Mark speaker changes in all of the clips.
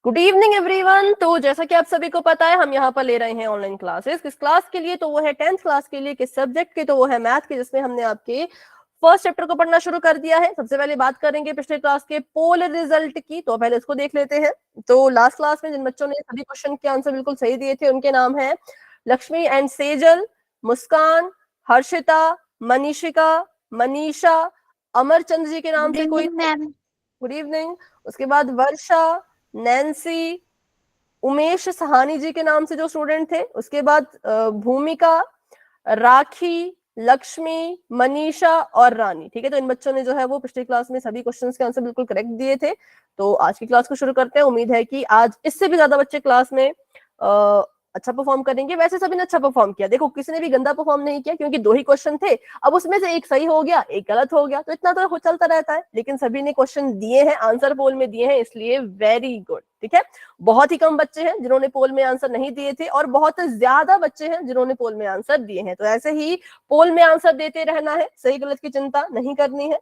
Speaker 1: Good evening everyone. तो जैसा कि आप सभी को पता है, हम यहाँ पर ले रहे हैं ऑनलाइन क्लासेस। किस क्लास के लिए? तो वो है 10th क्लास के लिए। किस सब्जेक्ट के? तो वो है मैथ के, जिसमें हमने आपके फर्स्ट चैप्टर को पढ़ना शुरू कर दिया है। सबसे पहले बात करेंगे पिछले क्लास के पोल रिजल्ट की, तो पहले इसको देख लेते हैं। तो लास्ट क्लास में जिन बच्चों ने सभी क्वेश्चन के आंसर बिल्कुल सही दिए थे, उनके नाम है लक्ष्मी एंड सेजल, मुस्कान, हर्षिता, मनीषिका, मनीषा, अमरचंद जी के नाम से कोई। Good evening. उसके बाद वर्षा, नैन्सी, उमेश सहानी जी के नाम से जो स्टूडेंट थे। उसके बाद भूमिका, राखी, लक्ष्मी, मनीषा और रानी। ठीक है, तो इन बच्चों ने जो है वो पिछली क्लास में सभी क्वेश्चंस के आंसर बिल्कुल करेक्ट दिए थे। तो आज की क्लास को शुरू करते हैं। उम्मीद है कि आज इससे भी ज्यादा बच्चे क्लास में अच्छा परफॉर्म करेंगे। वैसे सभी ने अच्छा परफॉर्म किया, देखो किसी ने भी गंदा परफॉर्म नहीं किया, क्योंकि 2 ही क्वेश्चन थे। अब उसमें से एक सही हो गया, एक गलत हो गया, तो इतना तो चलता रहता है। लेकिन सभी ने क्वेश्चन दिए हैं, आंसर पोल में दिए हैं, इसलिए वेरी गुड। ठीक है, बहुत ही कम बच्चे हैं जिन्होंने पोल में आंसर नहीं दिए थे, और बहुत ज्यादा बच्चे हैं जिन्होंने पोल में आंसर दिए हैं। तो ऐसे ही पोल में आंसर देते रहना है, सही गलत की चिंता नहीं करनी है।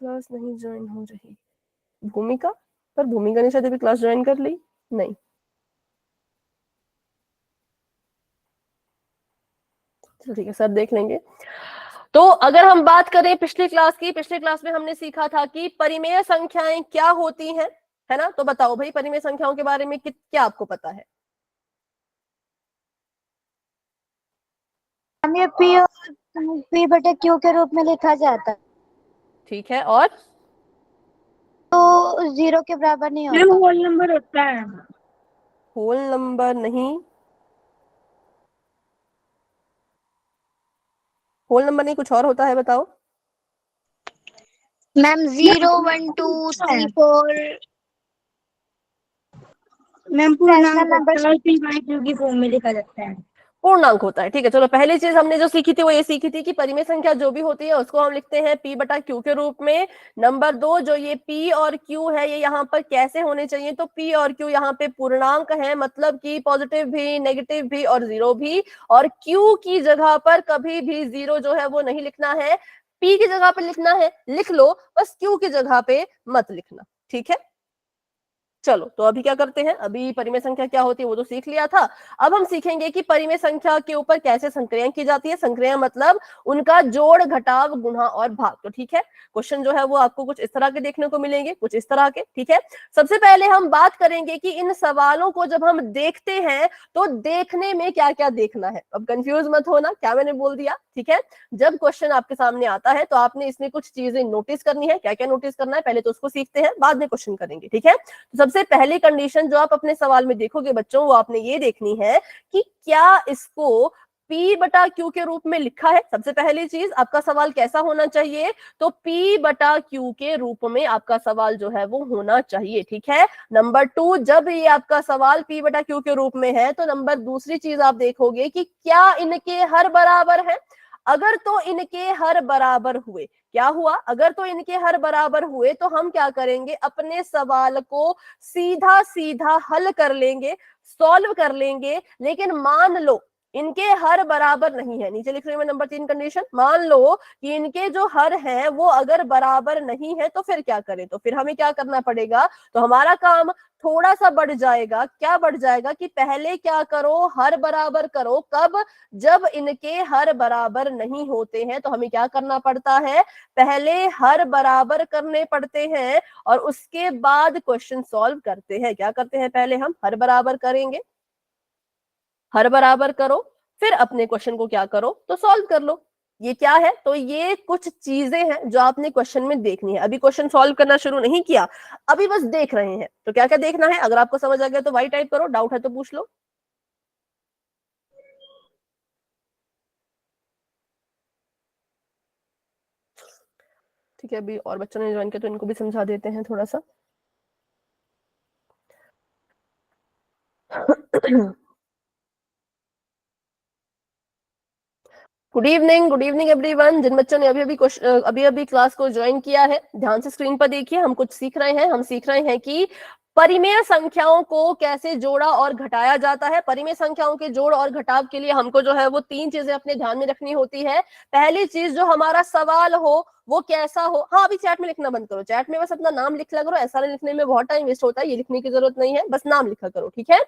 Speaker 1: क्लास नहीं ज्वाइन हो रही भूमिका, पर भूमिका ने शायद अभी क्लास ज्वाइन कर ली नहीं। ठीक है सर, देख लेंगे। तो अगर हम बात करें पिछली क्लास की, पिछली क्लास में हमने सीखा था कि परिमेय संख्याएं क्या होती हैं, है ना? तो बताओ भाई, परिमेय संख्याओं के बारे में क्या आपको पता है?
Speaker 2: हमें पी बटे क्यू के रूप में लिखा जाता है।
Speaker 1: ठीक है, और
Speaker 2: तो 0 के बराबर नहीं होता।
Speaker 3: होल नंबर होता है।
Speaker 1: होल नंबर नहीं, होल नंबर नहीं, कुछ और होता है, बताओ।
Speaker 2: मैम 0 1 2 3 4
Speaker 3: मैम पूर्णांक
Speaker 2: नंबर
Speaker 3: की फॉर्म में लिखा जाता है।
Speaker 1: पूर्णांक होता है। ठीक है, चलो पहली चीज हमने जो सीखी थी वो ये सीखी थी कि परिमेय संख्या जो भी होती है उसको हम लिखते हैं p बटा q के रूप में। नंबर 2, जो ये p और q है, ये यहाँ पर कैसे होने चाहिए? तो p और q यहाँ पे पूर्णांक है, मतलब कि पॉजिटिव भी, नेगेटिव भी और 0 भी। और q की जगह पर कभी भी 0 जो है वो नहीं लिखना है, p की जगह पे लिखना है, लिख लो, बस q की जगह पे मत लिखना। ठीक है, चलो तो अभी क्या करते हैं, अभी परिमेय संख्या क्या होती है वो तो सीख लिया था। अब हम सीखेंगे कि परिमेय संख्या के ऊपर कैसे संक्रिया की जाती है। संक्रिया मतलब उनका जोड़, घटाव, गुणा और भाग। तो ठीक है, क्वेश्चन जो है वो आपको कुछ इस तरह के देखने को मिलेंगे, कुछ इस तरह के। ठीक है, सबसे पहले हम बात करेंगे कि इन सवालों को जब हम देखते हैं तो देखने में क्या क्या देखना है। अब कंफ्यूज मत होना, क्या मैंने बोल दिया। ठीक है, जब क्वेश्चन आपके सामने आता है तो आपने इसमें कुछ चीजें नोटिस करनी है। क्या क्या नोटिस करना है, पहले तो उसको सीखते हैं, बाद में क्वेश्चन करेंगे। ठीक है, तो सबसे पहली कंडीशन जो आप अपने सवाल में देखोगे बच्चों, वो आपने ये देखनी है कि क्या इसको P बटा Q के रूप में लिखा है। सबसे पहली चीज, आपका सवाल कैसा होना चाहिए? तो P बटा Q के रूप में आपका सवाल जो है वो होना चाहिए। ठीक है, नंबर 2, जब ये आपका सवाल P बटा Q के रूप में है तो नंबर दूसरी चीज आप देखोगे कि क्या इनके हर बराबर है। अगर तो इनके हर बराबर हुए, क्या हुआ? अगर तो इनके हर बराबर हुए तो हम क्या करेंगे, अपने सवाल को सीधा सीधा हल कर लेंगे, सॉल्व कर लेंगे। लेकिन मान लो इनके हर बराबर नहीं है, नीचे लिख रही हूं मैं नंबर 3 कंडीशन। मान लो कि इनके जो हर हैं वो अगर बराबर नहीं है तो फिर क्या करें? तो फिर हमें क्या करना पड़ेगा? तो हमारा काम थोड़ा सा बढ़ जाएगा। क्या बढ़ जाएगा कि पहले क्या करो, हर बराबर करो। कब? जब इनके हर बराबर नहीं होते हैं तो हमें क्या करना पड़ता है? पहले हर बराबर करने पड़ते हैं और उसके बाद क्वेश्चन सॉल्व करते हैं। क्या करते हैं? पहले हम हर बराबर करेंगे, हर बराबर करो, फिर अपने क्वेश्चन को क्या करो, तो सॉल्व कर लो। ये क्या है? तो ये कुछ चीजें हैं जो आपने क्वेश्चन में देखनी है। अभी क्वेश्चन सॉल्व करना शुरू नहीं किया, अभी बस देख रहे हैं। तो क्या क्या देखना है, अगर आपको समझ आ गया तो वाई टाइप करो, डाउट है तो पूछ लो। ठीक है, अभी और बच्चों ने ज्वाइन किया तो इनको भी समझा देते हैं थोड़ा सा। Good evening everyone. जिन बच्चों ने अभी अभी क्लास को ज्वाइन किया है, ध्यान से स्क्रीन पर देखिए। हम कुछ सीख रहे हैं, हम सीख रहे हैं कि परिमेय संख्याओं को कैसे जोड़ा और घटाया जाता है। परिमेय संख्याओं के जोड़ और घटाव के लिए हमको जो है वो 3 चीजें अपने ध्यान में रखनी होती है। पहली चीज, जो हमारा सवाल हो वो कैसा हो। हाँ अभी चैट में लिखना बंद करो, चैट में बस अपना नाम लिख लिया करो, ऐसा लिखने में बहुत टाइम वेस्ट होता है, ये लिखने की जरूरत नहीं है, बस नाम लिखा करो, ठीक है।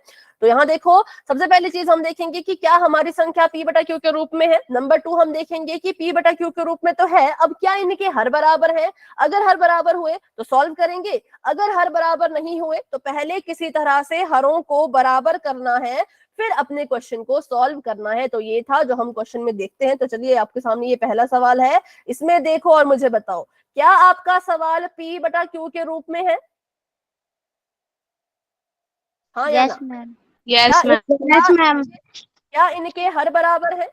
Speaker 1: तो यहाँ देखो सबसे पहली चीज हम देखेंगे कि क्या हमारी संख्या p बटा q के रूप में है। नंबर 2 हम देखेंगे कि p बटा q के रूप में तो है, अब क्या इनके हर बराबर है। अगर हर बराबर हुए तो सॉल्व करेंगे, अगर हर बराबर नहीं हुए तो पहले किसी तरह से हरों को बराबर करना है, फिर अपने क्वेश्चन को सॉल्व करना है। तो ये था जो हम क्वेश्चन में देखते हैं। तो चलिए आपके सामने ये पहला सवाल है, इसमें देखो और मुझे बताओ क्या आपका सवाल p बटा q के रूप में है, हाँ या
Speaker 2: यस
Speaker 1: ना।
Speaker 2: Ma'am.
Speaker 4: Yes ma'am.
Speaker 3: Yes ma'am.
Speaker 1: क्या इनके हर बराबर है।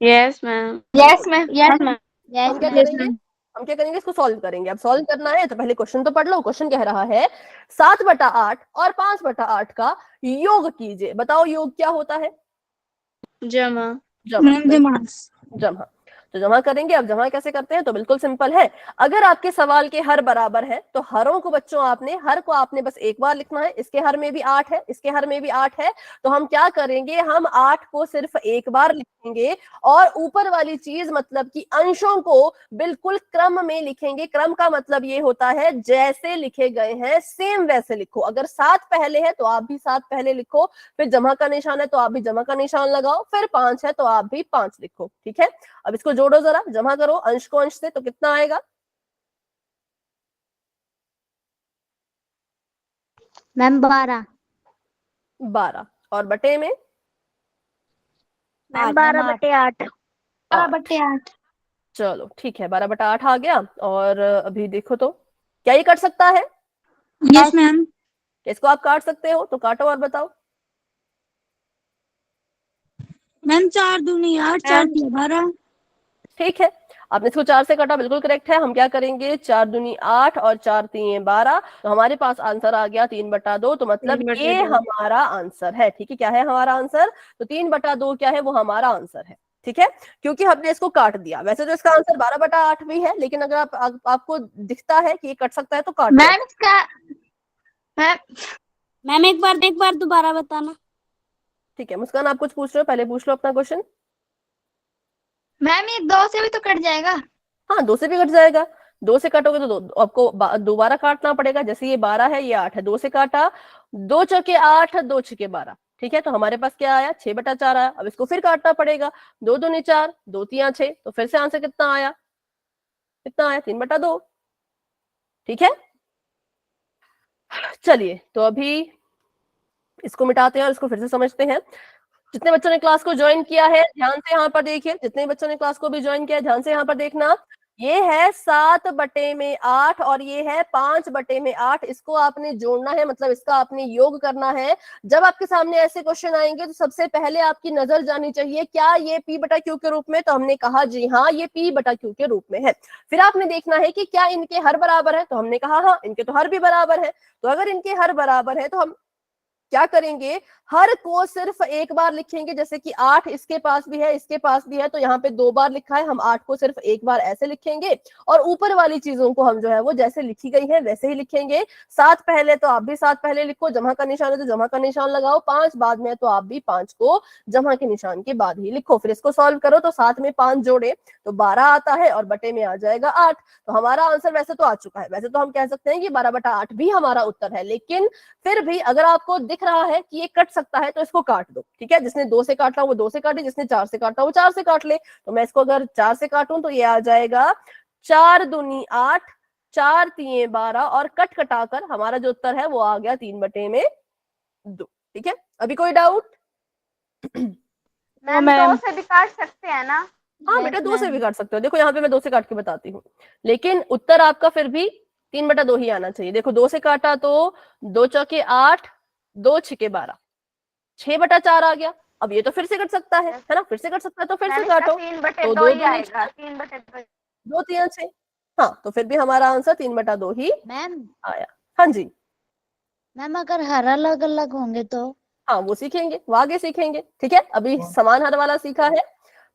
Speaker 4: Yes ma'am.
Speaker 3: Yes ma'am. Yes ma'am.
Speaker 2: Yes
Speaker 1: हम क्या
Speaker 2: मैम।
Speaker 1: करेंगे, हम क्या करेंगे, इसको सॉल्व करेंगे। अब सॉल्व करना है तो पहले क्वेश्चन तो पढ़ लो। क्वेश्चन कह रहा है 7 बटा 8 और 5 बटा 8 का योग कीजिए। बताओ योग क्या होता है।
Speaker 4: जमा।
Speaker 1: जमा।
Speaker 3: मैम जमा।
Speaker 1: जमा, तो जमा करेंगे। अब जमा कैसे करते हैं, तो बिल्कुल सिंपल है। अगर आपके सवाल के हर बराबर है तो हरों को बच्चों आपने, हर को आपने बस एक बार लिखना है। इसके हर में भी 8 है, इसके हर में भी 8 है, तो हम क्या करेंगे, हम 8 को सिर्फ एक बार लिखेंगे और ऊपर वाली चीज मतलब कि अंशों को बिल्कुल क्रम में लिखेंगे। क्रम का मतलब ये होता है जैसे लिखे गए हैं सेम वैसे लिखो। अगर 7 पहले है तो आप भी 7 पहले लिखो, फिर जमा का निशान है तो आप भी जमा का निशान लगाओ, फिर 5 है तो आप भी 5 लिखो, ठीक है। अब इसको जोड़ो जरा, जमा करो अंश को अंश से, तो कितना आएगा।
Speaker 2: मैम 12।
Speaker 1: 12 और बटे में
Speaker 3: मैम
Speaker 2: 8 मैम
Speaker 3: 12
Speaker 2: 8।
Speaker 3: बटे 8। 12
Speaker 1: 8।
Speaker 3: बटे 8।
Speaker 1: चलो ठीक है, 12 बटा 8 आ गया। और अभी देखो तो क्या ये कट सकता है,
Speaker 3: यस मैम।
Speaker 1: इसको आप काट सकते हो तो काटो और बताओ।
Speaker 3: मैम 4 दूनी 8, 4 तिया 12।
Speaker 1: ठीक है, आपने इसको 4 से काटा, बिल्कुल करेक्ट है। हम क्या करेंगे, 4 दूनी 8 और 4 तीन 12, तो हमारे पास आंसर आ गया 3 बटा 2। तो मतलब
Speaker 4: 3 बटे
Speaker 1: ये
Speaker 4: 2।
Speaker 1: हमारा आंसर है, ठीक है। क्या है हमारा आंसर, तो 3 बटा 2 क्या है, वो हमारा आंसर है, ठीक है। क्योंकि हमने इसको काट दिया। वैसे तो इसका आंसर 12 बटा 8 भी है, लेकिन अगर आपको दिखता है कि ये कट सकता है तो काट दो।
Speaker 3: मैम इसका मैम
Speaker 2: मैम एक बार दोबारा बताना।
Speaker 1: ठीक है, मुस्कान आप कुछ पूछ रहे हो, पहले पूछ लो अपना क्वेश्चन।
Speaker 3: मैम ये 2 से भी तो कट जाएगा।
Speaker 1: हाँ 2 से भी कट जाएगा। 2 से काटोगे तो आपको दोबारा काटना पड़ेगा। जैसे ये 12 है, ये 8 है, 2 से काटा, 2 चौके 8, 2 छके 12, ठीक है। तो हमारे पास क्या आया, 6 बटा 4 आया। अब इसको फिर काटना पड़ेगा, 2 दूनी 4, 2 तिया 6, तो फिर से आंसर कितना आया, कितना आया, 3 बटा 2, ठीक है। चलिए तो अभी इसको मिटाते हैं और इसको फिर से समझते हैं। जितने बच्चों ने क्लास को ज्वाइन किया है ध्यान से यहाँ पर देखिए, जितने बच्चों ने क्लास को भी ज्वाइन किया है ध्यान से यहाँ पर देखना। ये है 7 बटे में 8 और ये है 5 बटे में 8। इसको आपने जोड़ना है, मतलब इसका आपने योग करना है। जब आपके सामने ऐसे क्वेश्चन आएंगे तो सबसे पहले आपकी नजर जानी चाहिए, क्या ये p बटा q के रूप में, तो हमने कहा जी हाँ ये p बटा q के रूप में है। फिर आपने देखना है कि क्या इनके हर बराबर है, तो हमने कहा हाँ इनके तो हर भी बराबर है। तो अगर इनके हर बराबर है तो हम क्या करेंगे, हर को सिर्फ एक बार लिखेंगे। जैसे कि 8 इसके पास भी है, इसके पास भी है, तो यहाँ पे 2 बार लिखा है, हम 8 को सिर्फ एक बार ऐसे लिखेंगे और ऊपर वाली चीजों को हम जो है वो जैसे लिखी गई है वैसे ही लिखेंगे। 7 पहले तो आप भी 7 पहले लिखो, जमा का निशान है तो जमा का निशान लगाओ, 5 बाद में तो आप भी 5 को जमा के निशान के बाद ही लिखो। फिर इसको सॉल्व करो तो 7 में 5 जोड़े तो 12 आता है और बटे में आ जाएगा 8। तो हमारा आंसर वैसे तो आ चुका है। वैसे तो हम कह सकते हैं कि 12 बटा 8 भी हमारा उत्तर है, लेकिन फिर भी अगर आपको दिख रहा है कि ये कट सकता है तो इसको काट दो, ठीक है। जिसने 2 से काटना वो 2 से काटे, जिसने 4 से काटना वो 4 से काट ले। तो मैं इसको अगर 4 से काटूं तो ये आ जाएगा 4 दूनी 8, 4 तिये 12 और कट कटाकर हमारा जो उत्तर है वो आ गया 3 बटे में 2, ठीक है। अभी कोई डाउट।
Speaker 4: मैम 2 से भी काट सकते हैं ना।
Speaker 1: हाँ बेटा 2 से भी काट सकते हो। देखो यहाँ पे मैं 2 से काट के बताती हूँ, लेकिन उत्तर आपका फिर भी 3 बटा 2 ही आना चाहिए। देखो 2 से काटा तो 2 चौके 8, 2 छिके 12, 6 बटा 4 आ गया। अब ये तो फिर से कट सकता है ना, फिर से कट सकता है तो फिर से काटो,
Speaker 4: 3 बटे
Speaker 1: तो
Speaker 4: 2 ही आएगा। 3 बटे 2,
Speaker 1: 2 3 6, हाँ तो फिर भी हमारा आंसर 3 बटा 2 ही
Speaker 2: मैम
Speaker 1: आया। हाँ जी,
Speaker 2: मैम अगर हर अलग अलग होंगे तो?
Speaker 1: हाँ वो सीखेंगे, वो आगे सीखेंगे, ठीक है। अभी समान हर वाला सीखा है,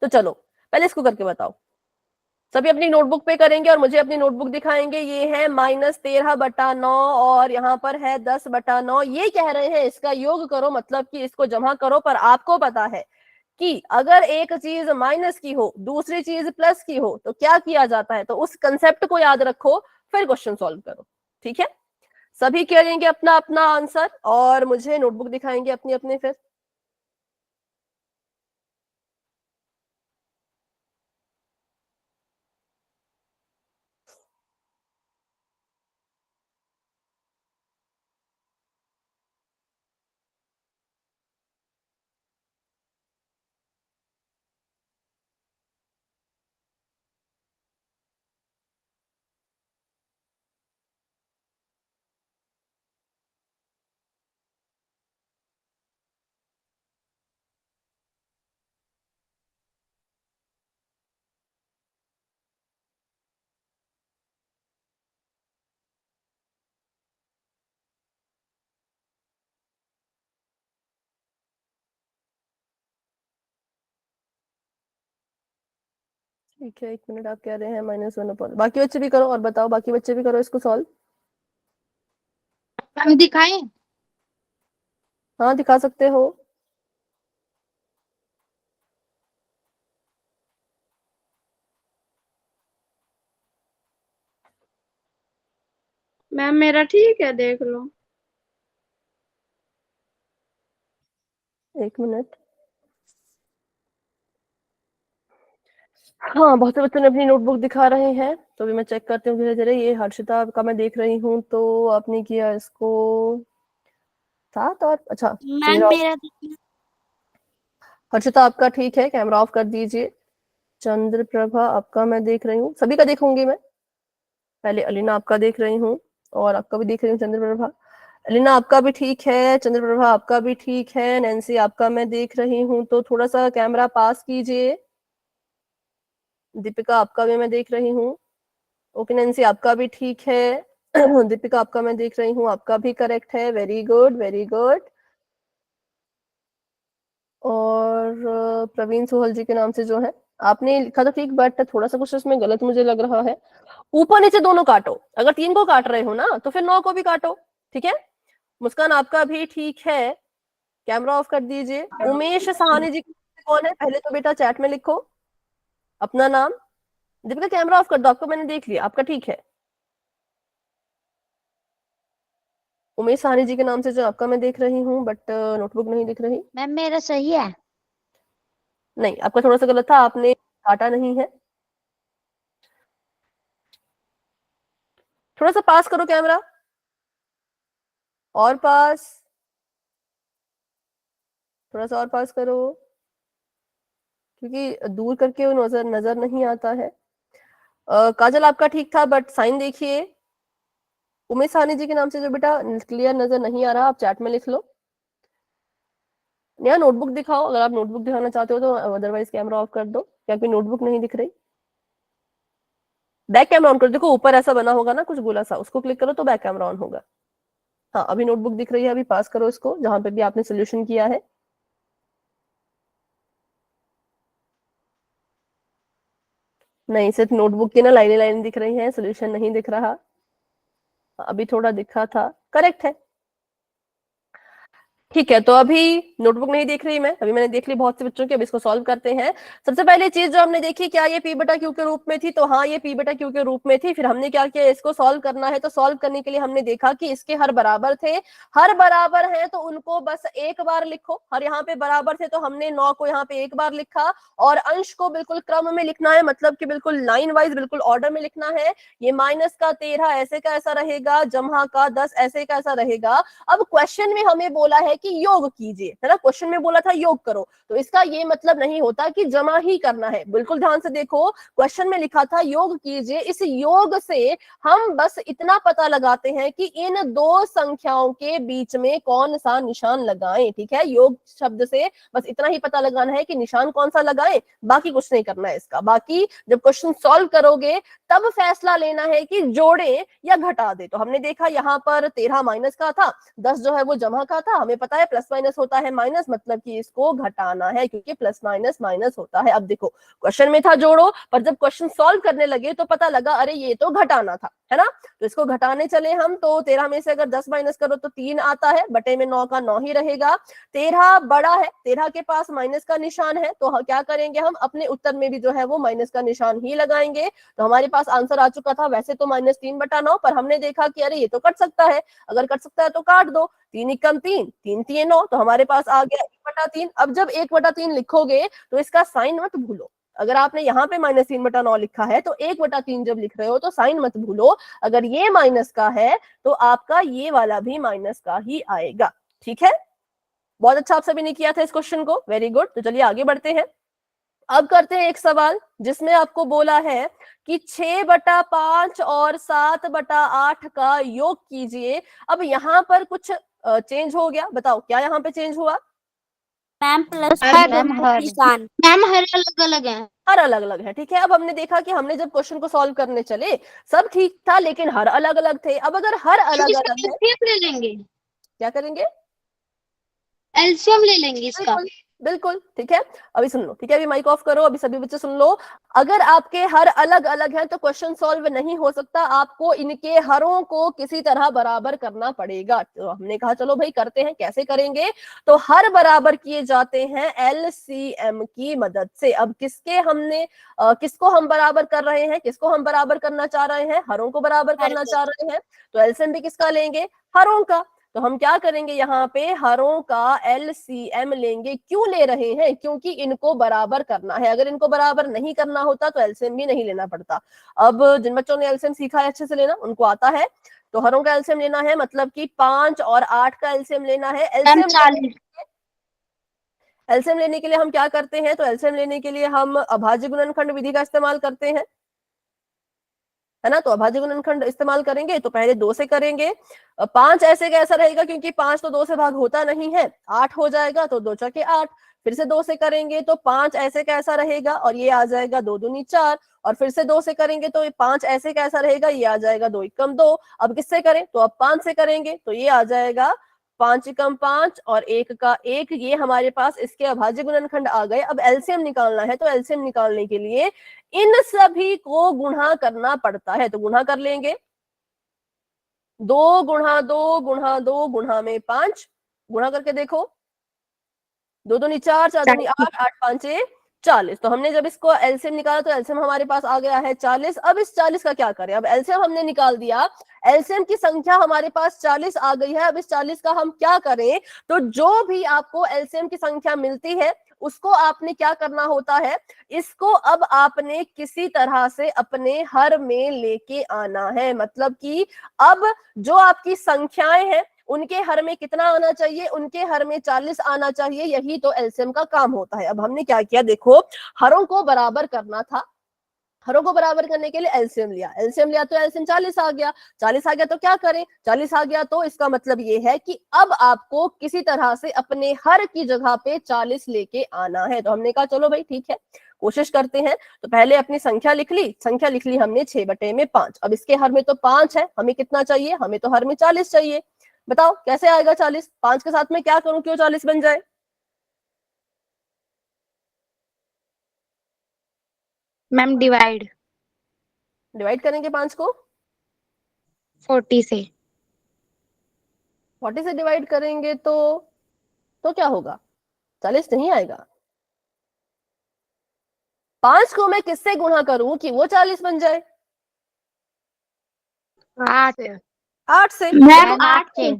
Speaker 1: तो चलो पहले इसको करके बताओ। सभी अपनी नोटबुक पे करेंगे और मुझे अपनी नोटबुक दिखाएंगे। ये है -13 बटा 9 और यहाँ पर है 10 बटा 9। ये कह रहे हैं इसका योग करो, मतलब कि इसको जमा करो, पर आपको पता है कि अगर एक चीज माइनस की हो दूसरी चीज प्लस की हो तो क्या किया जाता है, तो उस कंसेप्ट को याद रखो फिर क्वेश्चन सॉल्व करो। ठीक है, सभी करेंगे अपना अपना आंसर और मुझे नोटबुक दिखाएंगे अपनी अपनी फिर। ठीक है, 1 मिनट, आप कह रहे हैं -1 बाकी बच्चे भी करो और बताओ, बाकी बच्चे भी करो इसको सॉल्व।
Speaker 3: हम दिखाएं?
Speaker 1: हाँ दिखा सकते हो।
Speaker 4: मैम मेरा ठीक है, देख लो।
Speaker 1: 1 मिनट। हाँ बहुत से बच्चों ने अपनी नोटबुक दिखा रहे हैं, तो भी मैं चेक करती हूँ धीरे धीरे। ये हर्षिता का मैं देख रही हूँ, तो आपने किया इसको 7 और अच्छा
Speaker 2: मैम
Speaker 1: 13।
Speaker 2: मेरा
Speaker 1: हर्षिता आपका ठीक है, कैमरा ऑफ कर दीजिए। चंद्र प्रभा आपका मैं देख रही हूँ, सभी का देखूंगी मैं। पहले अलीना आपका देख रही हूँ और आपका भी देख रही हूँ चंद्र प्रभा। अलीना आपका भी ठीक है, चंद्र प्रभा आपका भी ठीक है, नैन्सी आपका मैं देख रही हूँ, तो थोड़ा सा कैमरा पास कीजिए। दीपिका आपका भी मैं देख रही हूँ। ओके नैन्सी आपका भी ठीक है। दीपिका आपका मैं देख रही हूँ, आपका भी करेक्ट है, वेरी गुड वेरी गुड। और प्रवीण सोहल जी के नाम से जो है आपने लिखा तो ठीक, बट थोड़ा सा कुछ इसमें गलत मुझे लग रहा है। ऊपर नीचे दोनों काटो, अगर 3 को काट रहे हो ना तो फिर 9 को भी काटो। ठीक है, मुस्कान आपका भी ठीक है, कैमरा ऑफ कर दीजिए। उमेश सहानी जी कौन है पहले तो बेटा चैट में लिखो अपना नाम। दीपिका कैमरा ऑफ कर दो, आपको मैंने देख लिया, आपका ठीक है। उमेश सहानी जी के नाम से जो आपका मैं देख रही हूँ, बट नोटबुक नहीं दिख रही।
Speaker 2: मैम मेरा सही है।
Speaker 1: नहीं आपका थोड़ा सा गलत था, आपने काटा नहीं है। थोड़ा सा पास करो कैमरा, और पास, थोड़ा सा और पास करो, क्योंकि दूर करके वो नजर नजर नहीं आता है। काजल आपका ठीक था, बट साइन देखिए। उमेश साहनी जी के नाम से जो बेटा क्लियर नजर नहीं आ रहा, आप चैट में लिख लो। या नोटबुक दिखाओ, अगर आप नोटबुक दिखाना चाहते हो तो, अदरवाइज कैमरा ऑफ कर दो, क्या कोई नोटबुक नहीं दिख रही। बैक कैमरा ऑन करो, देखो ऊपर ऐसा बना होगा ना कुछ गोला सा, उसको क्लिक करो तो बैक कैमरा ऑन होगा। हाँ अभी नोटबुक दिख रही है, अभी पास करो इसको जहां पे भी आपने सोल्यूशन किया है। नहीं सिर्फ नोटबुक की ना लाइनें लाइनें दिख रही हैं, सोल्यूशन नहीं दिख रहा। अभी थोड़ा दिखा था, करेक्ट है। ठीक है, तो अभी नोटबुक नहीं देख रही मैं, अभी मैंने देख ली बहुत से बच्चों की, अब इसको सॉल्व करते हैं। सबसे पहले चीज जो हमने देखी, क्या ये पी बटा क्यू के रूप में थी, तो हाँ ये पी बटा क्यू के रूप में थी। फिर हमने क्या किया, इसको सॉल्व करना है, तो सॉल्व करने के लिए हमने देखा कि इसके हर बराबर थे। हर बराबर है तो उनको बस एक बार लिखो, हर यहाँ पे बराबर थे तो हमने 9 को यहाँ पे एक बार लिखा। और अंश को बिल्कुल क्रम में लिखना है, मतलब कि बिल्कुल लाइन वाइज बिल्कुल ऑर्डर में लिखना है। ये माइनस का 13 ऐसे का ऐसा रहेगा, जमा का 10 ऐसे का ऐसा रहेगा। अब क्वेश्चन में हमें बोला है कि योग कीजिए, है ना, क्वेश्चन में बोला था योग करो, तो इसका ये मतलब नहीं होता कि जमा ही करना है। बिल्कुल ध्यान से देखो, क्वेश्चन में लिखा था योग कीजिए, इस योग से हम बस इतना पता लगाते हैं कि इन दो संख्याओं के बीच में कौन सा निशान लगाएं। ठीक है, योग शब्द से बस इतना ही पता लगाना है कि निशान कौन सा लगाएं, बाकी कुछ नहीं करना है इसका। बाकी जब क्वेश्चन सॉल्व करोगे तब फैसला लेना है कि जोड़े या घटा दे। तो हमने देखा यहाँ पर 13 माइनस का था, 10 जो है वो जमा का था, हमें पता है प्लस माइनस होता है माइनस, मतलब कि इसको घटाना है क्योंकि प्लस माइनस माइनस होता है। अब देखो क्वेश्चन में था जोड़ो, पर जब क्वेश्चन सॉल्व करने लगे तो पता लगा अरे ये तो घटाना था। है ना। तो इसको घटाने चले हम तो 13 में से अगर 10 माइनस करो तो 3 आता है, बटे में 9 का 9 ही रहेगा। 13 बड़ा है, 13 के पास माइनस का निशान है, तो क्या करेंगे हम अपने उत्तर में भी जो है वो माइनस का निशान ही लगाएंगे। तो हमारे पास आंसर आ चुका था वैसे तो -3/9, पर हमने देखा कि अरे ये तो कट सकता है, अगर कट सकता है तो काट दो। 3 एकम 3, 3 3 9, तो हमारे पास आ गया 1/3। अब जब 1/3 लिखोगे तो इसका साइन मत भूलो। अगर आपने यहाँ पे -3/9 लिखा है तो 1/3 जब लिख रहे हो तो साइन मत भूलो। अगर ये माइनस का है तो आपका ये वाला भी माइनस का ही आएगा। ठीक है, बहुत अच्छा आप सभी ने किया था इस क्वेश्चन को, वेरी गुड। तो चलिए आगे बढ़ते हैं। अब करते हैं एक सवाल जिसमें आपको बोला है कि 6/5 और 7/8 का योग कीजिए। अब यहाँ पर कुछ चेंज हो गया, बताओ क्या यहाँ पे चेंज हुआ?
Speaker 5: मैम प्लस
Speaker 3: हर
Speaker 5: मैम हर निशान
Speaker 3: मैम हर अलग अलग है।
Speaker 1: हर अलग अलग है। ठीक है, अब हमने देखा कि हमने जब क्वेश्चन को सॉल्व करने चले सब ठीक था, लेकिन हर अलग अलग थे। अब अगर हर अलग
Speaker 3: इसका
Speaker 1: अलग है
Speaker 3: एलसीएम ले लेंगे,
Speaker 1: क्या करेंगे?
Speaker 3: एलसीएम ले लेंगे इसका।
Speaker 1: बिल्कुल बिल्कुल, ठीक है। अभी सुन लो, ठीक है, अभी माइक ऑफ करो, अभी सभी बच्चे सुन लो। अगर आपके हर अलग अलग हैं तो क्वेश्चन सॉल्व नहीं हो सकता, आपको इनके हरों को किसी तरह बराबर करना पड़ेगा। तो हमने कहा चलो भाई करते हैं, कैसे करेंगे? तो हर बराबर किए जाते हैं एलसीएम की मदद से। अब किसको हम बराबर कर रहे हैं, किसको हम बराबर करना चाह रहे हैं? हरों को बराबर करना चाह रहे हैं, तो एलसीएम भी किसका लेंगे? हरों का। तो हम क्या करेंगे, यहाँ पे हरों का एलसीएम लेंगे। क्यों ले रहे हैं? क्योंकि इनको बराबर करना है। अगर इनको बराबर नहीं करना होता तो एलसीएम भी नहीं लेना पड़ता। अब जिन बच्चों ने एलसीएम सीखा है अच्छे से लेना, उनको आता है। तो हरों का एलसीएम लेना है, मतलब कि 5 और 8 का एलसीएम लेना है। एलसीएम लेने के लिए हम क्या करते हैं? तो एलसीएम लेने के लिए हम अभाज्य गुणनखंड विधि का इस्तेमाल करते हैं, है ना। तो अभाज्य गुणनखंड इस्तेमाल करेंगे तो पहले 2 से करेंगे। 5 ऐसे कैसा रहेगा, क्योंकि 5 तो 2 से भाग होता नहीं है, 8 हो जाएगा, तो 2 चौके 8। फिर से 2 से करेंगे तो 5 ऐसे कैसा रहेगा, और ये आ जाएगा 2 दूनी 4। और फिर से 2 से करेंगे तो 5 ऐसे कैसा रहेगा, ये आ जाएगा 2 एकम 2। अब किससे करें? तो अब 5 से करेंगे तो ये आ जाएगा 5 एकम 5 और 1 का 1। ये हमारे पास इसके अभाज्य गुणनखंड आ गए। अब एलसीएम निकालना है, तो एलसीएम निकालने के लिए इन सभी को गुणा करना पड़ता है। तो गुणा कर लेंगे, 2 गुणा 2 गुणा 2 गुणा में 5, गुणा करके देखो, 2 दूनी 4, 4 दूनी 8, 8 5 40। तो हमने जब इसको एलसीएम निकाला तो एलसीएम हमारे पास आ गया है 40। अब इस 40 का क्या करें? अब एलसीएम हमने निकाल दिया, एलसीएम की संख्या हमारे पास 40 आ गई है। अब इस 40 का हम क्या करें? तो जो भी आपको एलसीएम की संख्या मिलती है उसको आपने क्या करना होता है, इसको अब आपने किसी तरह से अपने हर में लेके आना है। मतलब कि अब जो आपकी संख्याएं हैं उनके हर में कितना आना चाहिए? उनके हर में 40 आना चाहिए। यही तो एलसीएम का काम होता है। अब हमने क्या किया, देखो हरों को बराबर करना था, हरों को बराबर करने के लिए एलसीएम लिया, एलसीएम लिया तो एलसीएम 40 आ गया। 40 आ गया तो क्या करें? 40 आ गया तो इसका मतलब ये है कि अब आपको किसी तरह से अपने हर की जगह पे 40 लेके आना है। तो हमने कहा चलो भाई ठीक है, कोशिश करते हैं। तो पहले अपनी संख्या लिख ली, संख्या लिख ली हमने 6/5। अब इसके हर में तो 5 है, हमें कितना चाहिए? हमें तो हर में 40 चाहिए। बताओ कैसे आएगा 40? 5 के साथ में क्या करूं क्यों 40 बन जाए?
Speaker 3: मैम डिवाइड
Speaker 1: डिवाइड करेंगे 5 को
Speaker 3: 40 से।
Speaker 1: 40 से डिवाइड करेंगे तो क्या होगा? 40 नहीं आएगा। 5 को मैं किससे गुणा करूं कि वो 40 बन जाए? 8 से।
Speaker 3: मैम 8 से।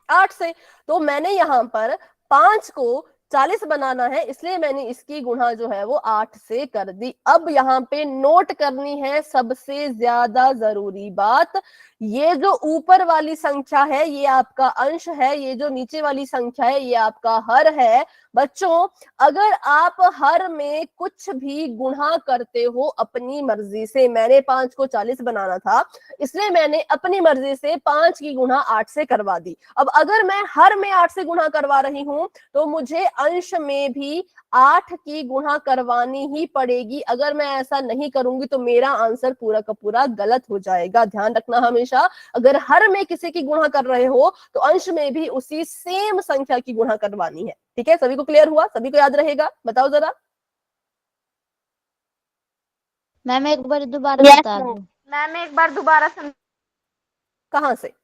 Speaker 1: 8 से। तो मैंने यहाँ पर 5 को 40 बनाना है, इसलिए मैंने इसकी गुणा जो है वो 8 से कर दी। अब यहाँ पे नोट करनी है सबसे ज्यादा जरूरी बात, ये जो ऊपर वाली संख्या है ये आपका अंश है, ये जो नीचे वाली संख्या है ये आपका हर है। बच्चों अगर आप हर में कुछ भी गुणा करते हो अपनी मर्जी से, मैंने 5 को 40 बनाना था इसलिए मैंने अपनी मर्जी से 5 की गुणा 8 से करवा दी। अब अगर मैं हर में 8 से गुणा करवा रही हूं तो मुझे अंश में भी 8 की गुणा करवानी ही पड़ेगी। अगर मैं ऐसा नहीं करूंगी तो मेरा आंसर पूरा का पूरा गलत हो जाएगा। ध्यान रखना हमेशा, अगर हर में किसी की गुणा कर रहे हो तो अंश में भी उसी सेम संख्या की गुणा करवानी है। ठीक है, सभी को क्लियर हुआ? सभी को याद रहेगा? बताओ जरा।
Speaker 5: मैम एक बार दोबारा बता दो।
Speaker 4: मैम एक बार दोबारा
Speaker 1: कहाँ से?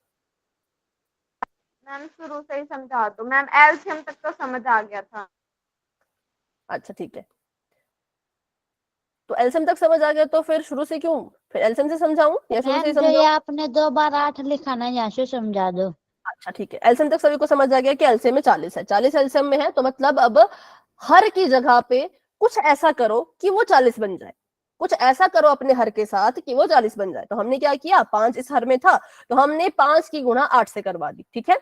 Speaker 6: मैम शुरू से ही समझा दो मैम, एलसीएम तक तो समझ आ गया था।
Speaker 1: अच्छा ठीक है, तो एलसीएम तक समझ आ गया तो फिर शुरू से क्यों, फिर एलसीएम से समझाऊं या शुरू से ही
Speaker 2: मैम जो ये
Speaker 1: समझाऊं?
Speaker 2: आपने 2 बार 8 लिखा ना, यहाँ से समझा दो।
Speaker 1: अच्छा ठीक है, एलसीएम तक सभी को समझ आ गया कि एलसीएम में 40 है, 40 एलसीएम में है, तो मतलब अब हर की जगह पे कुछ ऐसा करो कि वो 40 बन जाए, कुछ ऐसा करो अपने हर के साथ कि वो 40 बन जाए। तो हमने क्या किया, 5 इस हर में था तो हमने 5 की गुणा 8 से करवा दी, ठीक है।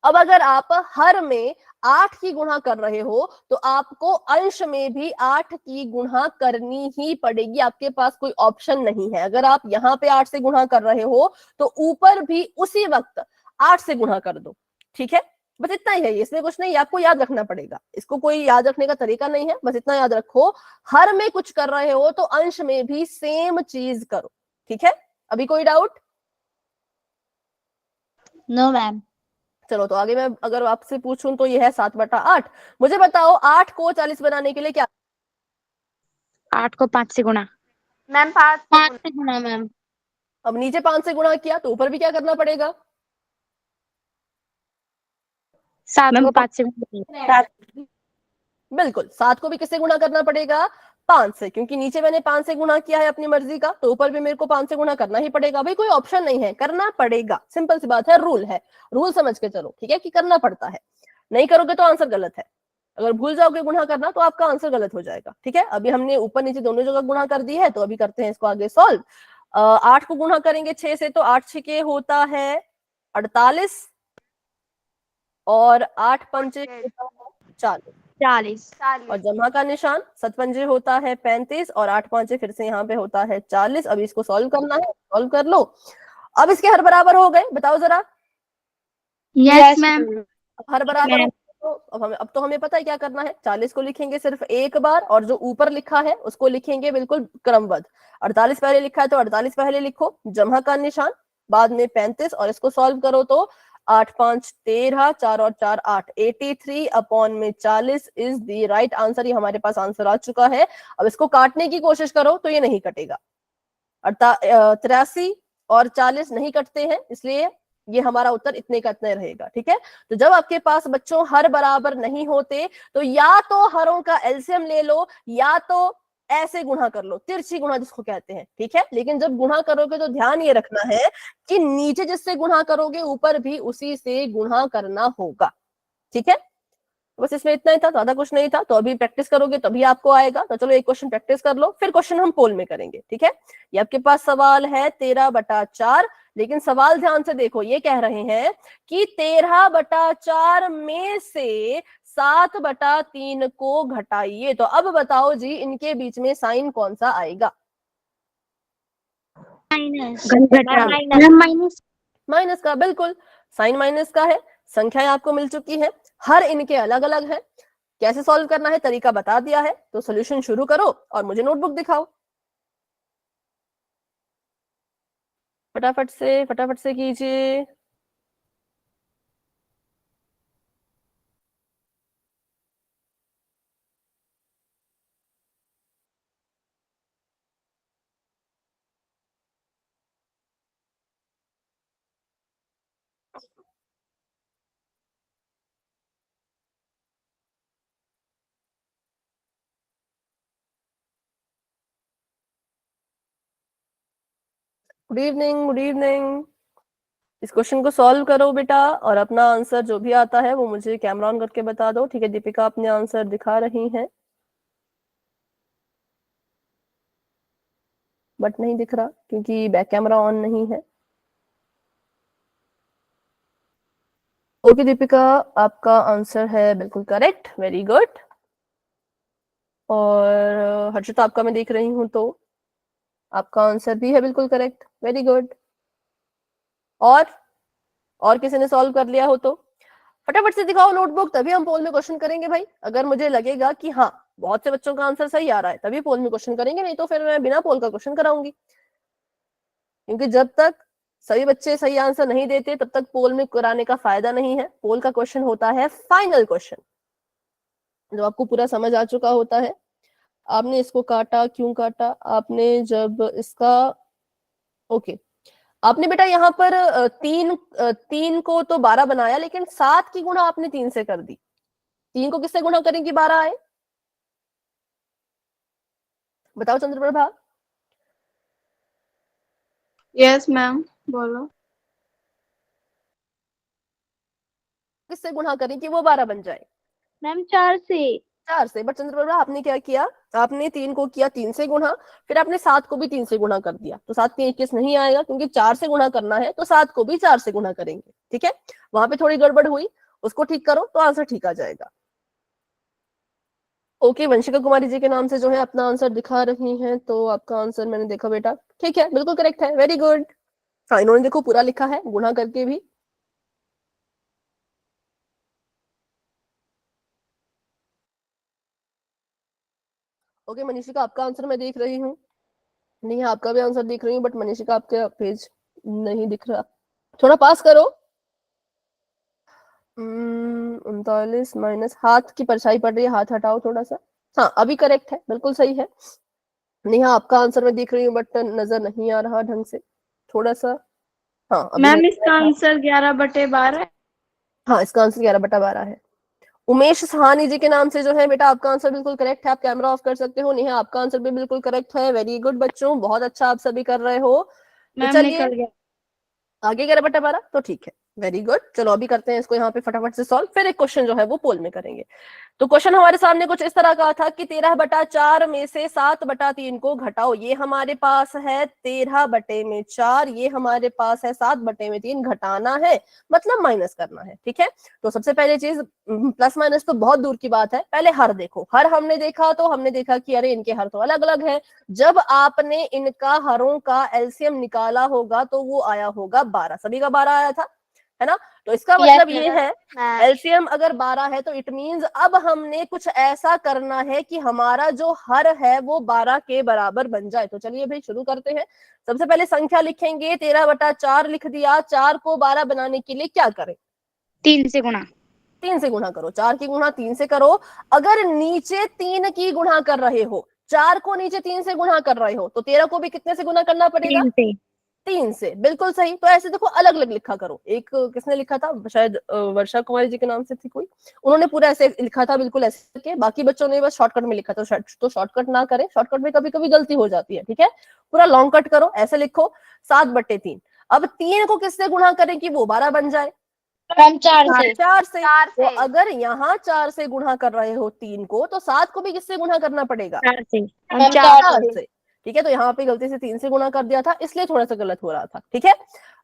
Speaker 1: अब अगर आप हर में 8 की गुणा कर रहे हो तो आपको अंश में भी 8 की गुणा करनी ही पड़ेगी, आपके पास कोई ऑप्शन नहीं है। अगर आप यहाँ पे 8 से गुणा कर रहे हो तो ऊपर भी उसी वक्त 8 से गुणा कर दो, ठीक है। बस इतना ही है, इसमें कुछ नहीं, आपको याद रखना पड़ेगा, इसको कोई याद रखने का तरीका नहीं है, बस इतना याद रखो, हर में कुछ कर रहे हो तो अंश में भी सेम चीज करो, ठीक है। अभी कोई डाउट?
Speaker 2: No ma'am.
Speaker 1: चलो तो आगे मैं अगर आपसे पूछूं तो ये है 7/8। मुझे बताओ 8 को 40 बनाने के लिए क्या?
Speaker 5: 8 को 5 से गुणा।
Speaker 6: मैम 5
Speaker 5: 5 से गुणा मैम।
Speaker 1: अब नीचे 5 से गुणा किया तो ऊपर भी क्या करना पड़ेगा?
Speaker 5: 7 को 5 से गुणा।
Speaker 1: बिल्कुल, 7 को भी किससे गुणा करना पड़ेगा? 5 से, क्योंकि नीचे मैंने 5 से गुणा किया है अपनी मर्जी का, तो ऊपर भी मेरे को 5 से गुणा करना ही पड़ेगा। भाई कोई ऑप्शन नहीं है, करना पड़ेगा, सिंपल सी बात है, रूल है, रूल समझ के चलो, ठीक है, कि करना पड़ता है। नहीं करोगे तो आंसर गलत है, अगर भूल जाओगे गुणा करना तो आपका आंसर गलत हो जाएगा, ठीक है। अभी हमने ऊपर नीचे दोनों जगह गुणा कर दी है, तो अभी करते हैं इसको आगे सॉल्व। 8 को गुणा करेंगे 6 से तो 8 6 होता है 48, और 8 पंचे होता है 40,
Speaker 5: 40।
Speaker 1: और जमा का निशान 7 पंजे होता है 35, और 8 पांचे फिर से यहाँ पे होता है 40। अब इसको सॉल्व करना है, सॉल्व कर लो। अब इसके हर बराबर हो गए, बताओ जरा।
Speaker 3: Yes ma'am.
Speaker 1: अब हर बराबर तो अब तो हमें पता है क्या करना है, 40 को लिखेंगे सिर्फ एक बार, और जो ऊपर लिखा है उसको लिखेंगे बिल्कुल क्रमबद्ध। 48 पहले लिखा है तो 48 पहले लिखो, जमा का निशान, बाद में 35, और इसको सॉल्व करो तो 8 5 13, 4 और 4 8, 83 अपॉन में 40 इज द राइट आंसर। ये हमारे पास आंसर आ चुका है। अब इसको काटने की कोशिश करो तो ये नहीं कटेगा, 83 और 40 नहीं कटते हैं, इसलिए ये हमारा उत्तर इतने का इतने रहेगा, ठीक है। तो जब आपके पास बच्चों हर बराबर नहीं होते तो या तो हरों का एलसीएम ले लो या तो ऐसे गुणा कर लो, तिरछी गुणा जिसको कहते हैं, ठीक है। लेकिन जब गुणा करोगे तो ध्यान ये रखना है कि नीचे जिससे गुणा करोगे ऊपर भी उसी से गुणा करना होगा, ठीक है। बस इसमें इतना ही था, ज्यादा कुछ नहीं था। तो अभी प्रैक्टिस करोगे तभी आपको आएगा। तो चलो एक क्वेश्चन प्रैक्टिस कर लो, फिर क्वेश्चन हम पोल में करेंगे, ठीक है। ये आपके पास सवाल है 13/4, लेकिन सवाल ध्यान से देखो, ये कह रहे हैं कि 13/4 में से 7/3 को घटाइए। तो अब बताओ जी, इनके बीच में साइन कौन सा आएगा?
Speaker 5: माइनस।
Speaker 1: माइनस का, बिल्कुल, साइन माइनस का है। संख्याएं आपको मिल चुकी हैं, हर इनके अलग अलग है। कैसे सॉल्व करना है तरीका बता दिया है, तो सॉल्यूशन शुरू करो और मुझे नोटबुक दिखाओ, फटाफट से कीजिए। Good evening, good evening. इस क्वेश्चन को सॉल्व करो बेटा, और अपना आंसर जो भी आता है वो मुझे कैमरा ऑन करके बता दो, ठीक है। दीपिका अपने आंसर दिखा रही हैं, बट नहीं दिख रहा क्योंकि बैक कैमरा ऑन नहीं है। ओके दीपिका, आपका आंसर है बिल्कुल करेक्ट, वेरी गुड। और हर्षिता, आपका मैं देख रही हूँ तो आपका आंसर भी है बिल्कुल करेक्ट, वेरी गुड। और किसी ने सॉल्व कर लिया हो तो फटाफट से दिखाओ नोटबुक, तभी हम पोल में क्वेश्चन करेंगे भाई। अगर मुझे लगेगा कि हाँ बहुत से बच्चों का आंसर सही आ रहा है तभी पोल में क्वेश्चन करेंगे, नहीं तो फिर मैं बिना पोल का क्वेश्चन कराऊंगी। क्योंकि जब तक सभी बच्चे सही आंसर नहीं देते तब तक पोल में कराने का फायदा नहीं है। पोल का क्वेश्चन होता है फाइनल क्वेश्चन, जो आपको पूरा समझ आ चुका होता है। आपने इसको काटा, क्यों काटा आपने? जब इसका ओके आपने बेटा यहाँ पर 3 को तो 12 बनाया, लेकिन 7 की गुणा आपने 3 से कर दी। 3 को किससे गुणा करें कि 12 आए? बताओ चंद्रप्रभा।
Speaker 4: यस मैम, बोलो।
Speaker 1: किससे गुणा करें कि वो 12 बन जाए?
Speaker 5: मैम 4 से।
Speaker 1: 4 से। बट चंद्रप्रभा आपने क्या किया, आपने 3 को किया 3 से गुणा, फिर आपने 7 को भी 3 से गुणा कर दिया, तो 7 3 21 नहीं आएगा, क्योंकि 4 से गुणा करना है तो 7 को भी 4 से गुणा करेंगे। ठीक है, वहां पे थोड़ी गड़बड़ हुई, उसको ठीक करो तो आंसर ठीक आ जाएगा। ओके, वंशिका कुमारी जी के नाम से जो है अपना आंसर दिखा रही हैं, तो आपका आंसर मैंने देखा बेटा, ठीक है, बिल्कुल करेक्ट है, वेरी गुड। हाँ, इन्होंने देखो पूरा लिखा है गुणा करके भी। ओके मनीषिका, आपका आंसर मैं देख रही हूँ। नहीं, आपका भी आंसर देख रही हूँ, बट मनीषिका आपका पेज नहीं दिख रहा, थोड़ा पास करो। 39 माइनस, हाथ की परछाई पड़ रही है, हाथ हटाओ थोड़ा सा। हाँ, अभी करेक्ट है, बिल्कुल सही है। नहीं, हाँ, आपका आंसर मैं देख रही हूँ, बट नजर नहीं आ रहा ढंग से, थोड़ा सा। हाँ, अभी
Speaker 4: मैम
Speaker 1: नजर
Speaker 4: इसका
Speaker 1: आ रहा।
Speaker 4: आंसर 11/12।
Speaker 1: हाँ, इसका आंसर 11/12 है। उमेश सहानी जी के नाम से जो है बेटा आपका आंसर बिल्कुल करेक्ट है, आप कैमरा ऑफ कर सकते हो। नेहा, आपका आंसर भी बिल्कुल करेक्ट है, वेरी गुड बच्चों, बहुत अच्छा आप सभी कर रहे हो। तो
Speaker 4: मैम
Speaker 1: चलिए
Speaker 4: निकल गया।
Speaker 1: आगे 11/12, तो ठीक है, वेरी गुड। चलो अभी करते हैं इसको यहाँ पे फटाफट से सॉल्व, फिर एक क्वेश्चन जो है वो पोल में करेंगे। तो क्वेश्चन हमारे सामने कुछ इस तरह का था कि 13/4 में से 7/3 को घटाओ। ये हमारे पास है 13/4, ये हमारे पास है 7/3, घटाना है मतलब माइनस करना है। ठीक है, तो सबसे पहले चीज, प्लस माइनस तो बहुत दूर की बात है, पहले हर देखो। हर हमने देखा तो हमने देखा कि अरे इनके हर तो अलग अलग है। जब आपने इनका हरों का एलसीएम निकाला होगा तो वो आया होगा 12, सभी का 12 आया था, है ना। तो इसका मतलब ये है,
Speaker 6: मैम
Speaker 1: एलसीएम अगर 12 है तो इट मींस अब हमने कुछ ऐसा करना है कि हमारा जो हर है वो 12 के बराबर बन जाए। तो चलिए भाई शुरू करते हैं। सबसे पहले संख्या लिखेंगे, 13/4 लिख दिया। 4 को 12 बनाने के लिए क्या करें?
Speaker 5: 3 से गुणा।
Speaker 1: 3 से गुणा करो। 4 की गुणा 3 से करो। अगर नीचे 3 की गुणा कर रहे हो, 4 को नीचे 3 से गुणा कर रहे हो, तो 13 को भी कितने से गुणा करना पड़ेगा?
Speaker 5: 3 से।
Speaker 1: 3 से, बिल्कुल सही। तो ऐसे देखो अलग अलग लिखा करो। एक किसने लिखा था, शायद वर्षा कुमारी जी के नाम से थी कोई, उन्होंने पूरा ऐसे लिखा था, बिल्कुल ऐसे करके। बाकी बच्चों ने बस शॉर्टकट में लिखा था, तो शॉर्टकट ना करें, शॉर्टकट में कभी कभी गलती हो जाती है। ठीक है, पूरा लॉन्ग कट करो, ऐसे लिखो 7/3। अब 3 को किससे गुणा करें कि वो 12 बन जाए?
Speaker 5: मैम 4 से।
Speaker 1: 4 से।
Speaker 6: 4
Speaker 1: तो
Speaker 6: से।
Speaker 1: अगर यहाँ 4 से गुणा कर रहे हो 3 को, तो 7 को भी किससे गुणा करना पड़ेगा?
Speaker 5: 4 से।
Speaker 1: हम
Speaker 5: 4
Speaker 1: 4 से। ठीक है, तो यहाँ पे गलती से 3 से गुणा कर दिया था, इसलिए थोड़ा सा गलत हो रहा था। ठीक है,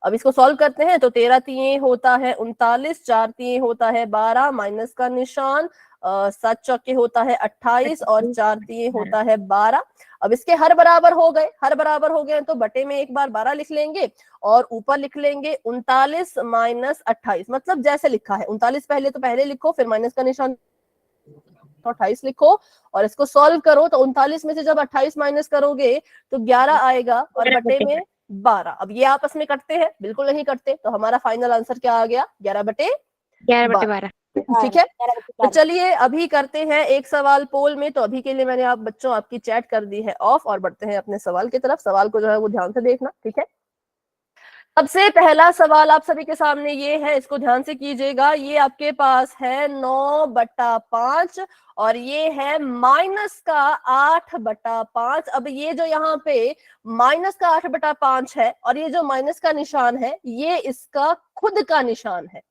Speaker 1: अब इसको सॉल्व करते हैं। तो 13 3 होता है 39, 4 3 होता है 12, माइनस का निशान, 7 चौके होता है 28, और 4 3 होता है 12। अब इसके हर बराबर हो गए, हर बराबर हो गए तो बटे में एक बार 12 लिख लेंगे, और ऊपर लिख लेंगे 39 माइनस 28, मतलब जैसे लिखा है 39 पहले तो पहले लिखो, फिर माइनस का निशान, तो 28 लिखो, और इसको सॉल्व करो। तो 39 में से जब 28 माइनस करोगे तो 11 आएगा, और बटे में 12। अब ये आपस में कटते हैं? बिल्कुल नहीं कटते। तो हमारा फाइनल आंसर क्या आ गया?
Speaker 5: 11/12।
Speaker 1: ठीक है, तो चलिए अभी करते हैं एक सवाल पोल में। तो अभी के लिए मैंने आप बच्चों आपकी चैट कर दी है ऑफ, और बढ़ते हैं अपने सवाल की तरफ। सवाल को जो है वो ध्यान से देखना। ठीक है, सबसे पहला सवाल आप सभी के सामने ये है, इसको ध्यान से कीजिएगा। ये आपके पास है 9/5, और ये है माइनस का 8/5। अब ये जो यहाँ पे माइनस का 8/5 है, और ये जो माइनस का निशान है, ये इसका खुद का निशान है।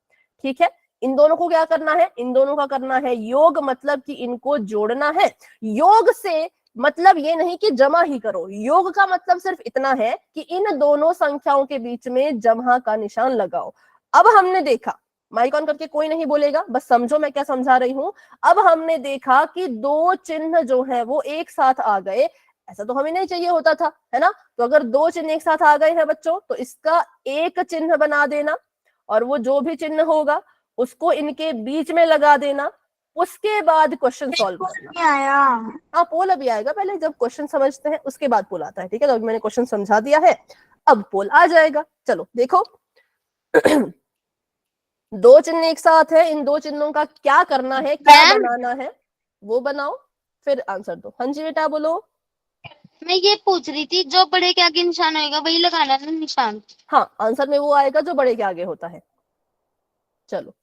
Speaker 1: ठीक है, इन दोनों को क्या करना है? इन दोनों का करना है योग, मतलब कि इनको जोड़ना है। योग से मतलब ये नहीं कि जमा ही करो, योग का मतलब सिर्फ इतना है कि इन दोनों संख्याओं के बीच में जमा का निशान लगाओ। अब हमने देखा, माइक ऑन करके कोई नहीं बोलेगा, बस समझो मैं क्या समझा रही हूं। अब हमने देखा कि दो चिन्ह जो है वो एक साथ आ गए, ऐसा तो हमें नहीं चाहिए होता था, है ना। तो अगर दो चिन्ह एक साथ आ गए हैं बच्चों, तो इसका एक चिन्ह बना देना, और वो जो भी चिन्ह होगा उसको इनके बीच में लगा देना। उसके बाद क्वेश्चन सॉल्व करना।
Speaker 6: नहीं आया।
Speaker 1: हाँ, पोल अभी आएगा, पहले जब क्वेश्चन समझते हैं उसके बाद पोल आता है। ठीक है, तो अभी मैंने क्वेश्चन समझा दिया है, अब पोल आ जाएगा। चलो देखो, दो चिन्ह एक साथ है, इन दो चिन्हों का क्या करना है, क्या बनाना है वो बनाओ, फिर आंसर दो। हाँ जी बेटा बोलो।
Speaker 5: मैं ये पूछ रही थी, जो बड़े के आगे निशान होएगा वही लगाना है ना निशान?
Speaker 1: हाँ, आंसर में वो आएगा जो बड़े के आगे होता है। चलो,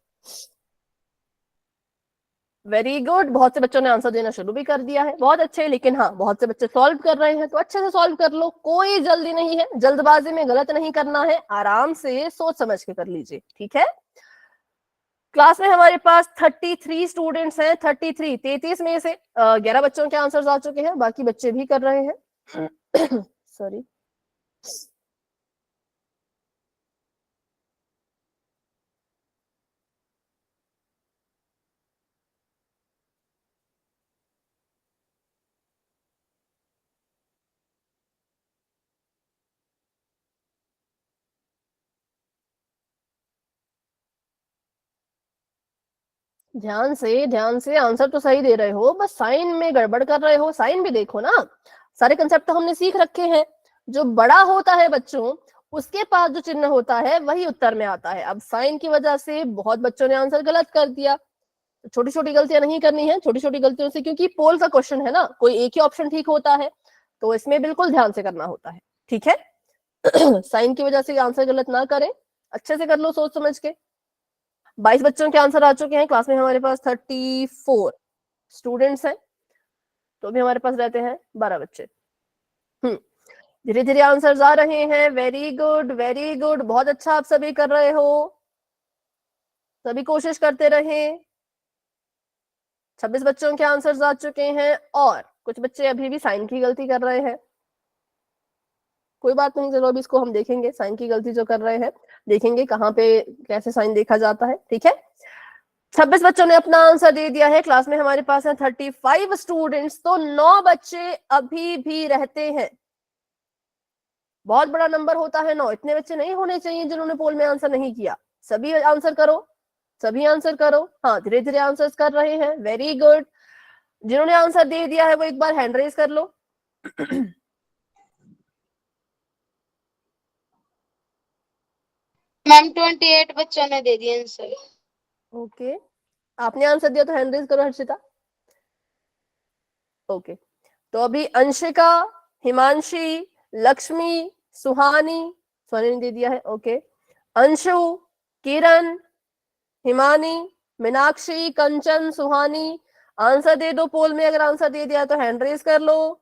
Speaker 1: वेरी गुड। बहुत से बच्चों ने आंसर देना शुरू भी कर दिया है, बहुत अच्छे। लेकिन हाँ, बहुत से बच्चे सॉल्व कर रहे हैं, तो अच्छे से सॉल्व कर लो, कोई जल्दी नहीं है, जल्दबाजी में गलत नहीं करना है, आराम से सोच समझ के कर लीजिए, ठीक है। क्लास में हमारे पास 33 स्टूडेंट्स हैं। 33 में से 11 बच्चों के आंसर्स आ चुके हैं, बाकी बच्चे भी कर रहे हैं। सॉरी, ध्यान से आंसर तो सही दे रहे हो, बस साइन में गड़बड़ कर रहे हो। साइन भी देखो ना, सारे कंसेप्ट तो हमने सीख रखे हैं। जो बड़ा होता है बच्चों, उसके पास जो चिन्ह होता है वही उत्तर में आता है। अब साइन की वजह से बहुत बच्चों ने आंसर गलत कर दिया। तो छोटी छोटी गलतियां नहीं करनी है, छोटी छोटी गलतियों से, क्योंकि पोल का क्वेश्चन है ना, कोई एक ही ऑप्शन ठीक होता है, तो इसमें बिल्कुल ध्यान से करना होता है, ठीक है। साइन की वजह से आंसर गलत ना करें, अच्छे से कर लो सोच समझ के। 22 बच्चों के आंसर आ चुके हैं। क्लास में हमारे पास 34 स्टूडेंट्स हैं, तो भी हमारे पास रहते हैं 12 बच्चे। धीरे धीरे आंसर्स आ रहे हैं। वेरी गुड, वेरी गुड, बहुत अच्छा आप सभी कर रहे हो, सभी कोशिश करते रहे। 26 बच्चों के आंसर्स आ चुके हैं, और कुछ बच्चे अभी भी साइन की गलती कर रहे हैं। कोई बात नहीं, चलो अभी इसको हम देखेंगे, साइन की गलती जो कर रहे हैं देखेंगे कहाँ पे कैसे साइन देखा जाता है, ठीक है। 26 बच्चों ने अपना आंसर दे दिया है। क्लास में हमारे पास है 35 स्टूडेंट्स, तो 9 बच्चे अभी भी रहते हैं। बहुत बड़ा नंबर होता है 9, इतने बच्चे नहीं होने चाहिए जिन्होंने पोल में आंसर नहीं किया। सभी आंसर करो, सभी आंसर करो। हाँ, धीरे धीरे आंसर्स कर रहे हैं, वेरी गुड। जिन्होंने आंसर दे दिया है वो एक बार हैंड रेज कर लो।
Speaker 5: मैम 28 बच्चों ने दे दिया आंसर।
Speaker 1: ओके, आपने आंसर दिया तो हैंड रेज करो हर्षिता। ओके, तो अभी अंशिका, हिमांशी, लक्ष्मी, सुहानी, सोनी ने दे दिया है, ओके। अंशु, किरण, हिमानी, मीनाक्षी, कंचन, सुहानी, आंसर दे दो पोल में। अगर आंसर दे दिया तो हैंड रेज कर लो।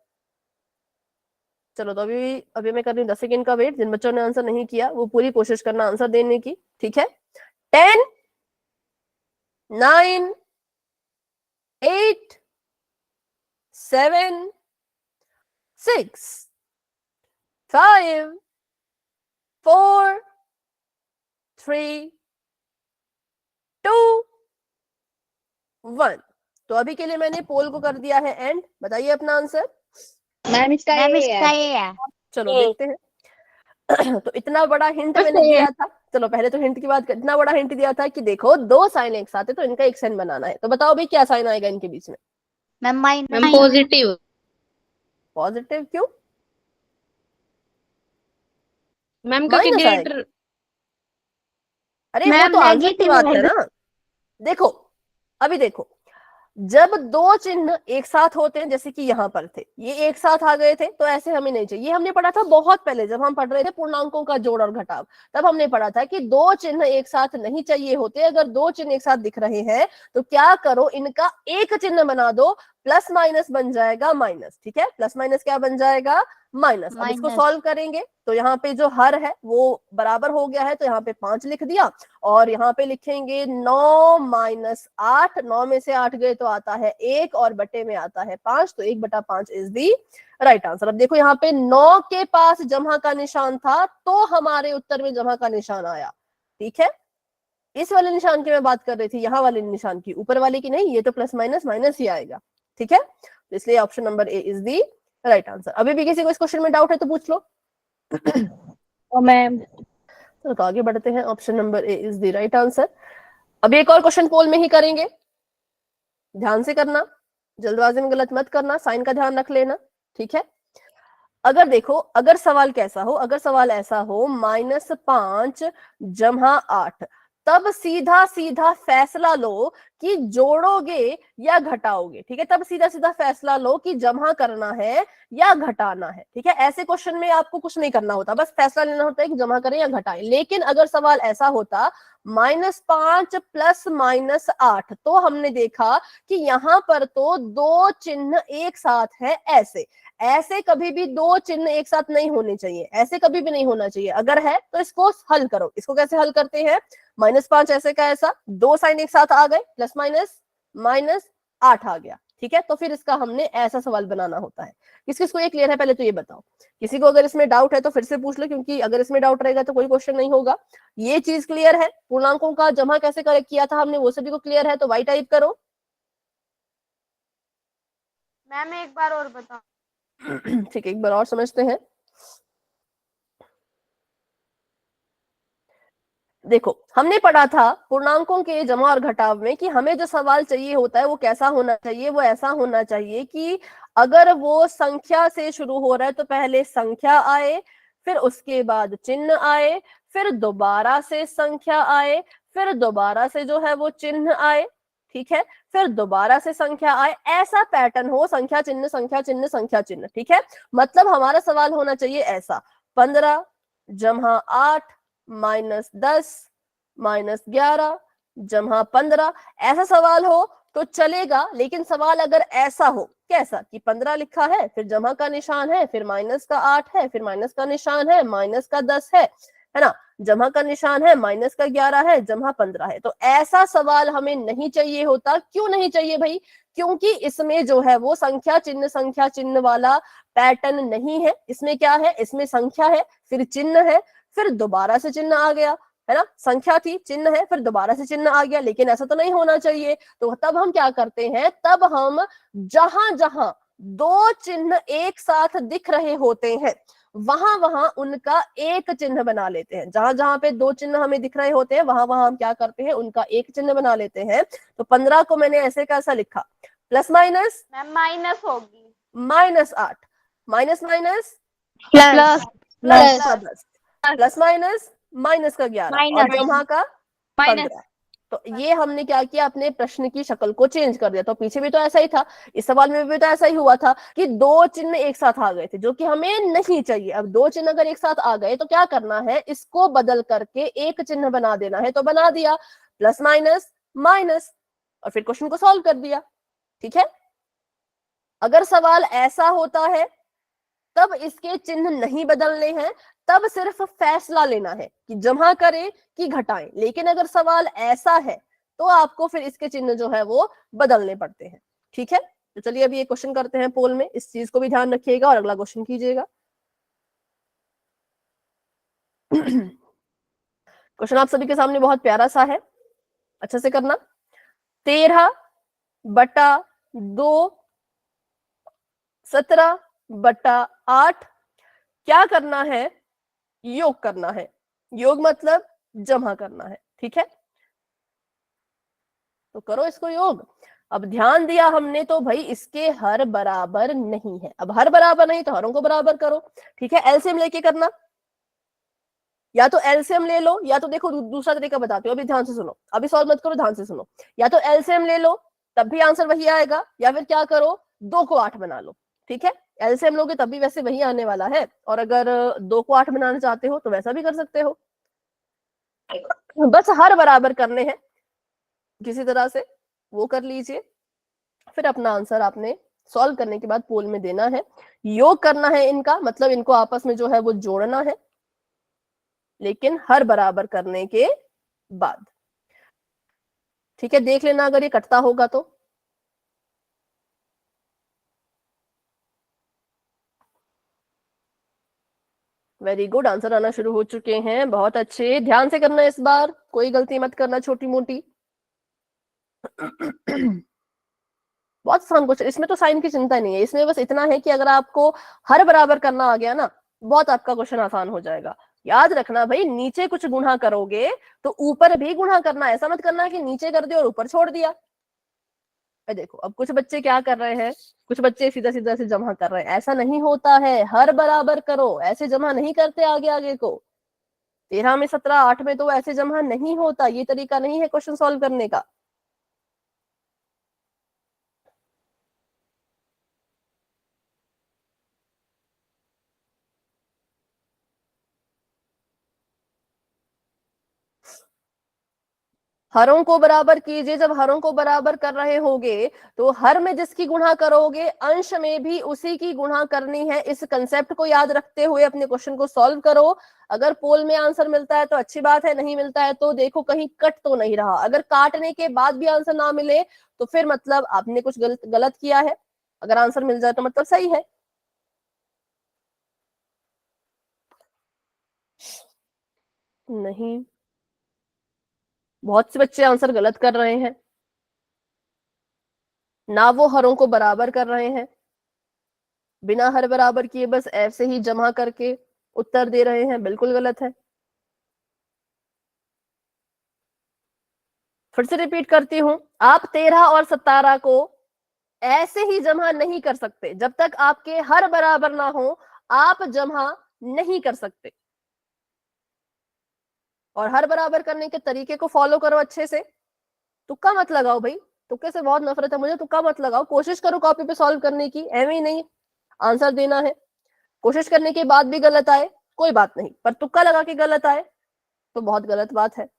Speaker 1: चलो, तो अभी मैं कर रही हूँ 10 सेकेंड का वेट। जिन बच्चों ने आंसर नहीं किया वो पूरी कोशिश करना आंसर देने की, ठीक है। 10, 9, 8, 7, 6, 5, 4, 3, 2, 1। तो अभी के लिए मैंने पोल को कर दिया है एंड। बताइए अपना आंसर।
Speaker 5: मैम इसका
Speaker 2: ये है।
Speaker 1: चलो देखते हैं। तो इतना बड़ा हिंट मैंने दिया था। चलो पहले तो हिंट की बात कर, इतना बड़ा हिंट दिया था कि देखो 2 साइन एक साथ है, तो इनका एक साइन बनाना है। तो बताओ भाई क्या साइन आएगा इनके बीच में।
Speaker 2: Ma'am minus.
Speaker 5: पॉजिटिव।
Speaker 1: पॉजिटिव क्यों?
Speaker 5: मैम
Speaker 1: माइनस आएगा। अरे वो
Speaker 4: मैम
Speaker 1: तो आंसर की
Speaker 4: नेगेटिव
Speaker 1: बात है
Speaker 4: आएगा।
Speaker 1: ना। देखो, अभी देखो, जब 2 चिन्ह एक साथ होते हैं, जैसे कि यहाँ पर थे, ये एक साथ आ गए थे, तो ऐसे हमें नहीं चाहिए। ये हमने पढ़ा था बहुत पहले, जब हम पढ़ रहे थे पूर्णांकों का जोड़ और घटाव, तब हमने पढ़ा था कि 2 चिन्ह एक साथ नहीं चाहिए होते। अगर 2 चिन्ह एक साथ दिख रहे हैं तो क्या करो, इनका एक चिन्ह बना दो, प्लस माइनस बन जाएगा माइनस, ठीक है। प्लस माइनस क्या बन जाएगा? माइनस। अब इसको सॉल्व करेंगे तो यहाँ पे जो हर है वो बराबर हो गया है, तो यहाँ पे 5 लिख दिया, और यहाँ पे लिखेंगे 9 माइनस 8। 9 में से 8 गए तो आता है 1, और बटे में आता है 5, तो 1/5 इज दी राइट आंसर। अब देखो यहाँ पे 9 के पास जमा का निशान था, तो हमारे उत्तर में जमा का निशान आया, ठीक है। इस वाले निशान की मैं बात कर रही थी, यहाँ वाले निशान की, ऊपर वाले की नहीं। ये तो प्लस माइनस माइनस ही आएगा, ठीक है। तो इसलिए option number A is the right answer. अभी भी किसी को इस क्वेश्चन में डाउट है तो पूछ लो।
Speaker 5: मैम
Speaker 1: तो आगे बढ़ते हैं। Option number A is the right answer. अभी एक और क्वेश्चन पोल में ही करेंगे, ध्यान से करना, जल्दबाजी में गलत मत करना, साइन का ध्यान रख लेना, ठीक है। अगर देखो, अगर सवाल कैसा हो, अगर सवाल ऐसा हो -5 जमा 8, तब सीधा सीधा फैसला लो कि जोड़ोगे या घटाओगे। ठीक है, तब सीधा सीधा फैसला लो कि जमा करना है या घटाना है। ठीक है, ऐसे क्वेश्चन में आपको कुछ नहीं करना होता, बस फैसला लेना होता है कि जमा करें या घटाएं। लेकिन अगर सवाल ऐसा होता -5 प्लस -8, तो हमने देखा कि यहाँ पर तो दो चिन्ह एक साथ है। ऐसे ऐसे कभी भी दो चिन्ह एक साथ नहीं होने चाहिए, ऐसे कभी भी नहीं होना चाहिए। अगर है तो इसको हल करो। इसको कैसे हल करते हैं? -5 ऐसे का ऐसा, दो साइन एक साथ आ गए, प्लस माइनस -8 आ गया। ठीक है, तो फिर इसका हमने ऐसा सवाल बनाना होता है। किस किसको ये क्लियर है? पहले तो ये बताओ। किसी को अगर इसमें डाउट है तो फिर से पूछ लो, क्योंकि अगर इसमें डाउट रहेगा तो कोई क्वेश्चन नहीं होगा। ये चीज क्लियर है? पूर्णांकों का जमा कैसे किया था हमने, वो सभी को क्लियर है? तो वाई टाइप करो।
Speaker 6: मैम एक बार और बताओ।
Speaker 1: ठीक है, एक बार और समझते हैं। देखो, हमने पढ़ा था पूर्णांकों के जमा और घटाव में कि हमें जो सवाल चाहिए होता है वो कैसा होना चाहिए। वो ऐसा होना चाहिए कि अगर वो संख्या से शुरू हो रहा है तो पहले संख्या आए, फिर उसके बाद चिन्ह आए, फिर दोबारा से संख्या आए, फिर दोबारा से जो है वो चिन्ह आए। ठीक है, फिर दोबारा से संख्या आए। ऐसा पैटर्न हो, संख्या चिन्ह संख्या चिन्ह संख्या चिन्ह। ठीक है, मतलब हमारा सवाल होना चाहिए ऐसा: 15 जमा 8 -10 -11 जमा 15। ऐसा सवाल हो तो चलेगा। लेकिन सवाल अगर ऐसा हो, कैसा कि 15 लिखा है, फिर जमा का निशान है, फिर माइनस का 8 है, फिर माइनस का निशान है, माइनस का 10 है ना, जमा का निशान है, माइनस का 11 है, जमा 15 है, तो ऐसा सवाल हमें नहीं चाहिए होता। क्यों नहीं चाहिए भाई? क्योंकि इसमें जो है वो संख्या चिन्ह वाला पैटर्न नहीं है। इसमें क्या है? इसमें संख्या है, फिर चिन्ह है, फिर दोबारा से चिन्ह आ गया, है ना। संख्या थी, चिन्ह है, फिर दोबारा से चिन्ह आ गया। लेकिन ऐसा तो नहीं होना चाहिए। तो तब हम क्या करते हैं? तब हम जहां जहां दो चिन्ह एक साथ दिख रहे होते हैं वहां वहां उनका एक चिन्ह बना लेते हैं। जहां जहां पे दो चिन्ह हमें दिख रहे होते हैं वहां वहां हम क्या करते हैं? उनका एक चिन्ह बना लेते हैं। तो 15 को मैंने ऐसे कैसा लिखा? प्लस माइनस
Speaker 6: मैम माइनस होगी।
Speaker 1: -8 माइनस माइनस
Speaker 2: प्लस
Speaker 1: प्लस का 10 प्लस माइनस माइनस का 11 और
Speaker 2: माइनस
Speaker 1: जमा का 15। तो ये हमने क्या किया? अपने प्रश्न की शक्ल को चेंज कर दिया। तो पीछे भी तो ऐसा ही था, इस सवाल में भी तो ऐसा ही हुआ था कि दो चिन्ह एक साथ आ गए थे, जो कि हमें नहीं चाहिए। अब दो चिन्ह अगर एक साथ आ गए तो क्या करना है? इसको बदल करके एक चिन्ह बना देना है। तो बना दिया, प्लस माइनस माइनस, और फिर क्वेश्चन को सॉल्व कर दिया। ठीक है, अगर सवाल ऐसा होता है तब इसके चिन्ह नहीं बदलने हैं, तब सिर्फ फैसला लेना है कि जमा करें कि घटाएं। लेकिन अगर सवाल ऐसा है तो आपको फिर इसके चिन्ह जो है वो बदलने पड़ते हैं। ठीक है, तो चलिए अभी ये क्वेश्चन करते हैं पोल में। इस चीज को भी ध्यान रखिएगा और अगला क्वेश्चन कीजिएगा। क्वेश्चन आप सभी के सामने बहुत प्यारा सा है, अच्छे से करना। 13/2 17/8 क्या करना है? योग करना है। योग मतलब जमा करना है। ठीक है, तो करो इसको योग। अब ध्यान दिया हमने तो भाई इसके हर बराबर नहीं है। अब हर बराबर नहीं तो हरों को बराबर करो। ठीक है, एलसीएम लेके करना, या तो एलसीएम ले लो, या तो देखो दूसरा तरीका बताते हो, अभी ध्यान से सुनो, अभी सॉल्व मत करो, ध्यान से सुनो। या तो एलसीएम ले लो तब भी आंसर वही आएगा, या फिर क्या करो? 2 को 8 बना लो। ठीक है, एलसीएम लोगे तब भी वैसे वही आने वाला है, और अगर 2 को 8 बनाना चाहते हो तो वैसा भी कर सकते हो। बस हर बराबर करने हैं किसी तरह से, वो कर लीजिए। फिर अपना आंसर आपने सॉल्व करने के बाद पोल में देना है। योग करना है इनका, मतलब इनको आपस में जो है वो जोड़ना है, लेकिन हर बराबर करने के बाद। ठीक है, देख लेना अगर ये कटता होगा तो। वेरी गुड, आंसर आना शुरू हो चुके हैं, बहुत अच्छे। ध्यान से करना इस बार, कोई गलती मत करना छोटी मोटी। बहुत आसान क्वेश्चन, इसमें तो साइन की चिंता नहीं है। इसमें बस इतना है कि अगर आपको हर बराबर करना आ गया ना, बहुत आपका क्वेश्चन आसान हो जाएगा। याद रखना भाई, नीचे कुछ गुणा करोगे तो ऊपर भी गुणा करना। ऐसा मत करना कि नीचे कर दिया और ऊपर छोड़ दिया। देखो अब कुछ बच्चे क्या कर रहे हैं, कुछ बच्चे सीधा सीधा से जमा कर रहे हैं। ऐसा नहीं होता है, हर बराबर करो, ऐसे जमा नहीं करते आगे आगे को। 13 में 17, 8 में तो ऐसे जमा नहीं होता, ये तरीका नहीं है क्वेश्चन सॉल्व करने का। हरों को बराबर कीजिए, जब हरों को बराबर कर रहे होगे तो हर में जिसकी गुणा करोगे अंश में भी उसी की गुणा करनी है। इस कंसेप्ट को याद रखते हुए अपने क्वेश्चन को सॉल्व करो। अगर पोल में आंसर मिलता है तो अच्छी बात है, नहीं मिलता है तो देखो कहीं कट तो नहीं रहा। अगर काटने के बाद भी आंसर ना मिले तो फिर मतलब आपने कुछ गलत गलत किया है। अगर आंसर मिल जाए तो मतलब सही है। नहीं, बहुत से बच्चे आंसर गलत कर रहे हैं, ना वो हरों को बराबर कर रहे हैं, बिना हर बराबर किए बस ऐसे ही जमा करके उत्तर दे रहे हैं, बिल्कुल गलत है। फिर से रिपीट करती हूं, आप 13 और 17 को ऐसे ही जमा नहीं कर सकते, जब तक आपके हर बराबर ना हो आप जमा नहीं कर सकते। और हर बराबर करने के तरीके को फॉलो करो अच्छे से। तुक्का मत लगाओ भाई, तुक्के से बहुत नफरत है मुझे, तुक्का मत लगाओ। कोशिश करो कॉपी पे सॉल्व करने की, एवं ही नहीं आंसर देना है। कोशिश करने के बाद भी गलत आए कोई बात नहीं, पर तुक्का लगा के गलत आए तो बहुत गलत बात है।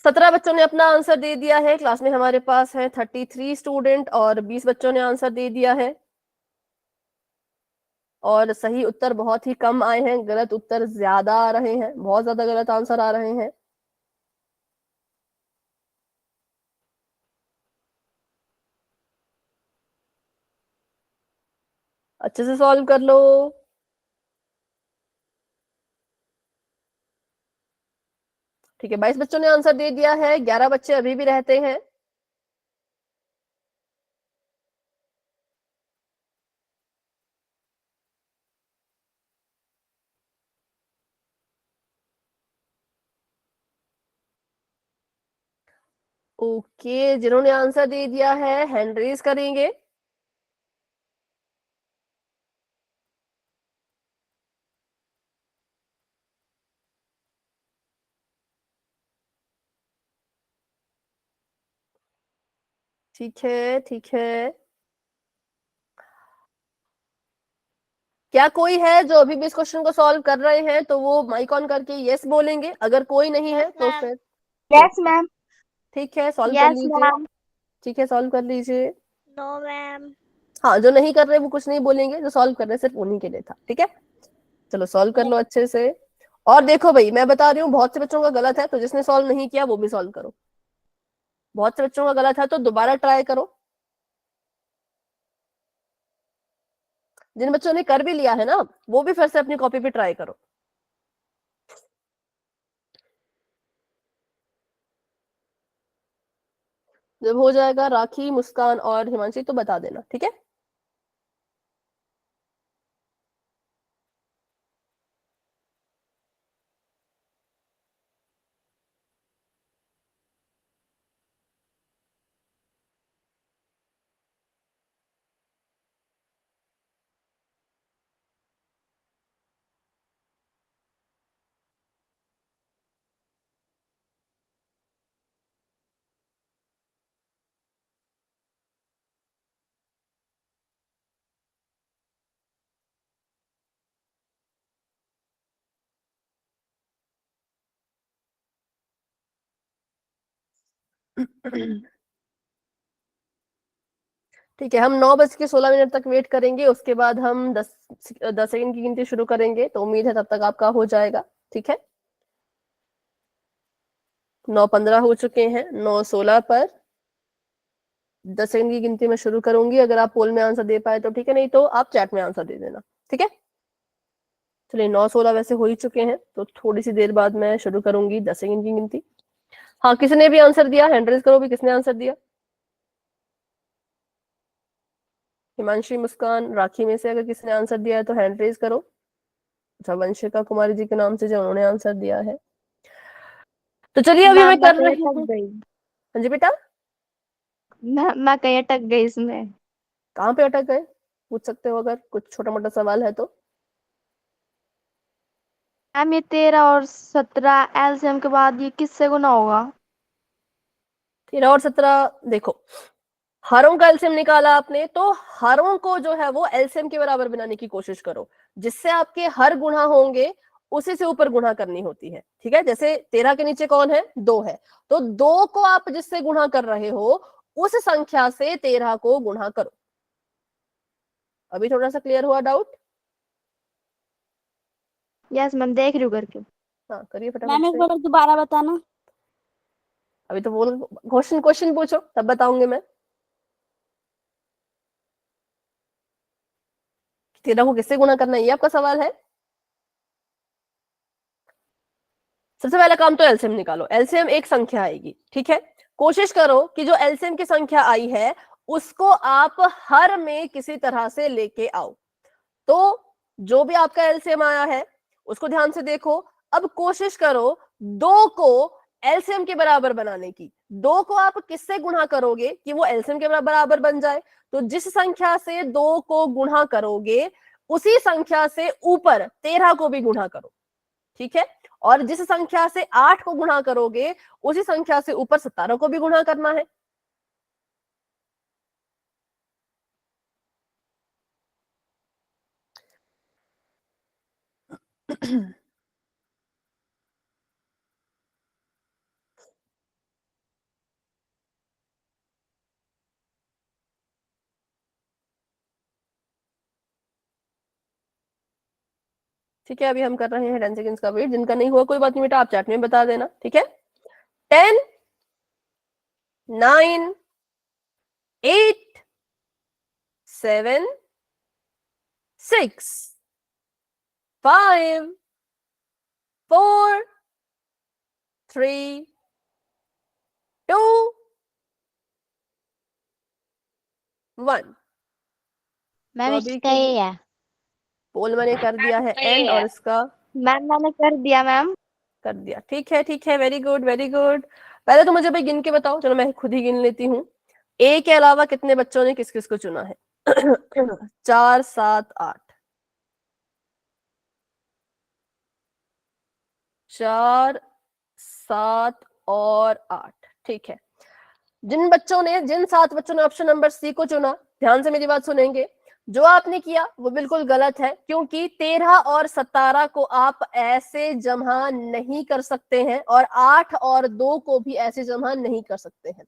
Speaker 1: सत्रह बच्चों ने अपना आंसर दे दिया है। क्लास में हमारे पास है 33 स्टूडेंट और 20 बच्चों ने आंसर दे दिया है। और सही उत्तर बहुत ही कम आए हैं, गलत उत्तर ज्यादा आ रहे हैं, बहुत ज्यादा गलत आंसर आ रहे हैं। अच्छे से सॉल्व कर लो। ठीक है, 22 बच्चों ने आंसर दे दिया है, 11 बच्चे अभी भी रहते हैं। ओके, जिन्होंने आंसर दे दिया है हैंड रेज करेंगे। ठीक है ठीक है, क्या कोई है जो अभी भी इस क्वेश्चन को सॉल्व कर रहे हैं तो वो माइक ऑन करके यस बोलेंगे। अगर कोई नहीं है तो
Speaker 5: मैम।
Speaker 1: फिर
Speaker 2: यस मैम।
Speaker 1: ठीक है सॉल्व कर
Speaker 2: यस
Speaker 1: लीजिए।
Speaker 2: मैम।
Speaker 1: ठीक है सॉल्व कर लीजिए।
Speaker 2: No ma'am.
Speaker 1: हाँ, जो नहीं कर रहे वो कुछ नहीं बोलेंगे, जो सॉल्व कर रहे सिर्फ उन्हीं के लिए था। ठीक है, चलो सॉल्व कर लो अच्छे से। और देखो भाई, मैं बता रही हूँ बहुत से बच्चों का गलत है, तो जिसने सॉल्व नहीं किया वो भी सॉल्व करो। बहुत से बच्चों का गलत है तो दोबारा ट्राई करो। जिन बच्चों ने कर भी लिया है ना वो भी फिर से अपनी कॉपी पे ट्राई करो। जब हो जाएगा राखी, मुस्कान और हिमांशी तो बता देना, ठीक है। ठीक है, हम 9:16 तक वेट करेंगे, उसके बाद हम 10 सेकंड की गिनती शुरू करेंगे। तो उम्मीद है तब तक आपका हो जाएगा। ठीक है, 9:15 हो चुके हैं। 9:16 पर 10 सेकंड की गिनती में शुरू करूंगी। अगर आप पोल में आंसर दे पाए तो ठीक है, नहीं तो आप चैट में आंसर दे देना। ठीक है, चलिए 9:16 वैसे हो ही चुके हैं, तो थोड़ी सी देर बाद मैं शुरू करूंगी 10 सेकंड की गिनती। हाँ, किसने भी आंसर दिया हैंड रेज करो भी, किसने आंसर दिया। हिमांशी, मुस्कान, राखी में से अगर किसी ने आंसर दिया है तो हैंड रेज करो। अच्छा, वंशिका कुमारी जी के नाम से जो उन्होंने आंसर दिया है। तो चलिए अभी मैं कर रही हूँ। हाँ जी बेटा।
Speaker 3: मैं कहीं अटक गई इसमें।
Speaker 1: कहाँ पे अटक गए, पूछ सकते हो अगर कुछ छोटा मोटा सवाल है तो।
Speaker 3: मैम ये 13 और 17 एलसीएम के बाद ये किससे गुना होगा?
Speaker 1: 13 और 17 देखो, हरों का एलसीएम निकाला आपने तो हरों को जो है वो एलसीएम के बराबर बनाने की कोशिश करो, जिससे आपके हर गुणा होंगे उसी से ऊपर गुणा करनी होती है। ठीक है, जैसे 13 के नीचे कौन है, 2 है, तो 2 को आप जिससे गुणा कर रहे हो उस संख्या से 13 को गुणा करो। अभी थोड़ा सा क्लियर हुआ डाउट?
Speaker 3: यस मैम, देख रही हूँ करके।
Speaker 1: हाँ करिए
Speaker 2: मैम
Speaker 1: फटाफट
Speaker 2: एक
Speaker 1: से।
Speaker 2: बार दोबारा बताना।
Speaker 1: अभी तो बोल, क्वेश्चन क्वेश्चन पूछो तब बताऊंगी मैं। 13 को किससे गुणा करना है ये आपका सवाल है। सबसे पहला काम तो एलसीएम निकालो। एलसीएम एक संख्या आएगी, ठीक है, कोशिश करो कि जो एलसीएम की संख्या आई है उसको आप हर में किसी तरह से लेके आओ। तो जो भी आपका एलसीएम आया है उसको ध्यान से देखो। अब कोशिश करो 2 को एलसीएम के बराबर बनाने की। 2 को आप किससे गुणा करोगे कि वो एलसीएम के बराबर बन जाए? तो जिस संख्या से 2 को गुणा करोगे उसी संख्या से ऊपर 13 को भी गुणा करो, ठीक है, और जिस संख्या से 8 को गुणा करोगे उसी संख्या से ऊपर 17 को भी गुणा करना है। ठीक है, अभी हम कर रहे हैं 10 सेकंड्स का वेट। जिनका नहीं हुआ कोई बात नहीं बेटा, आप चैट में बता देना, ठीक है। 10 9 8 7 6 5 4 3 2 1।
Speaker 5: मैम
Speaker 1: तो अभी
Speaker 5: इसका ये है।
Speaker 1: पोल मैंने कर दिया है एंड, और इसका
Speaker 3: मैम मैंने कर दिया मैम।
Speaker 1: कर दिया। ठीक है ठीक है, वेरी गुड वेरी गुड। पहले तो मुझे भाई गिन के बताओ, चलो मैं खुद ही गिन लेती हूँ। ए के अलावा कितने बच्चों ने किस किस को चुना है? 4 7 8, 4 7 और 8। ठीक है, जिन 7 बच्चों ने ऑप्शन नंबर सी को चुना, ध्यान से मेरी बात सुनेंगे। जो आपने किया वो बिल्कुल गलत है, क्योंकि 13 और 17 को आप ऐसे जमा नहीं कर सकते हैं और 8 और 2 को भी ऐसे जमा नहीं कर सकते हैं।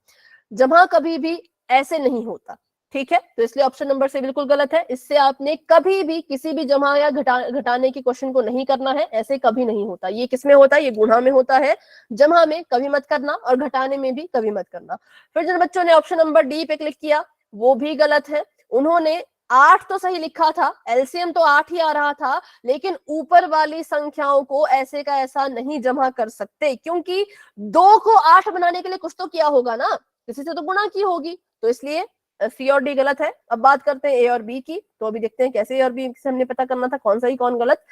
Speaker 1: जमा कभी भी ऐसे नहीं होता, ठीक है, तो इसलिए ऑप्शन नंबर से बिल्कुल गलत है। इससे आपने कभी भी किसी भी जमा या घटाने के क्वेश्चन को नहीं करना है, ऐसे कभी नहीं होता। ये किसमें होता है? ये गुणा में होता है, जमा में कभी मत करना और घटाने में भी कभी मत करना। फिर जिन बच्चों ने ऑप्शन नंबर डी पे क्लिक किया वो भी गलत है। उन्होंने 8 तो सही लिखा था, एलसीएम तो 8 ही आ रहा था, लेकिन ऊपर वाली संख्याओं को ऐसे का ऐसा नहीं जमा कर सकते, क्योंकि 2 को 8 बनाने के लिए कुछ तो किया होगा ना, किसी से तो गुणा की होगी, तो इसलिए सी और डी गलत है। अब बात करते हैं ए और बी की, तो अभी देखते हैं कैसे ए और बी से हमने पता करना था कौन सही कौन गलत।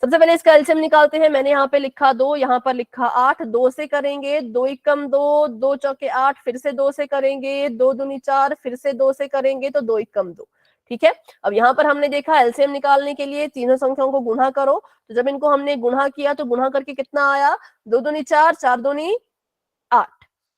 Speaker 1: सबसे पहले इसका एलसीएम निकालते हैं। मैंने यहाँ पे लिखा 2, यहाँ पर लिखा 8। 2 से करेंगे, 2 एकम 2, 2 चौके 8, फिर से 2 से करेंगे, 2 दूनी 4, फिर से 2 से करेंगे, तो 2 एकम 2। ठीक है, अब यहाँ पर हमने देखा एलसीएम निकालने के लिए तीनों संख्याओं को गुणा करो, तो जब इनको हमने गुणा किया तो गुणा करके कितना आया? 2 दूनी 4, 4 दूनी 8।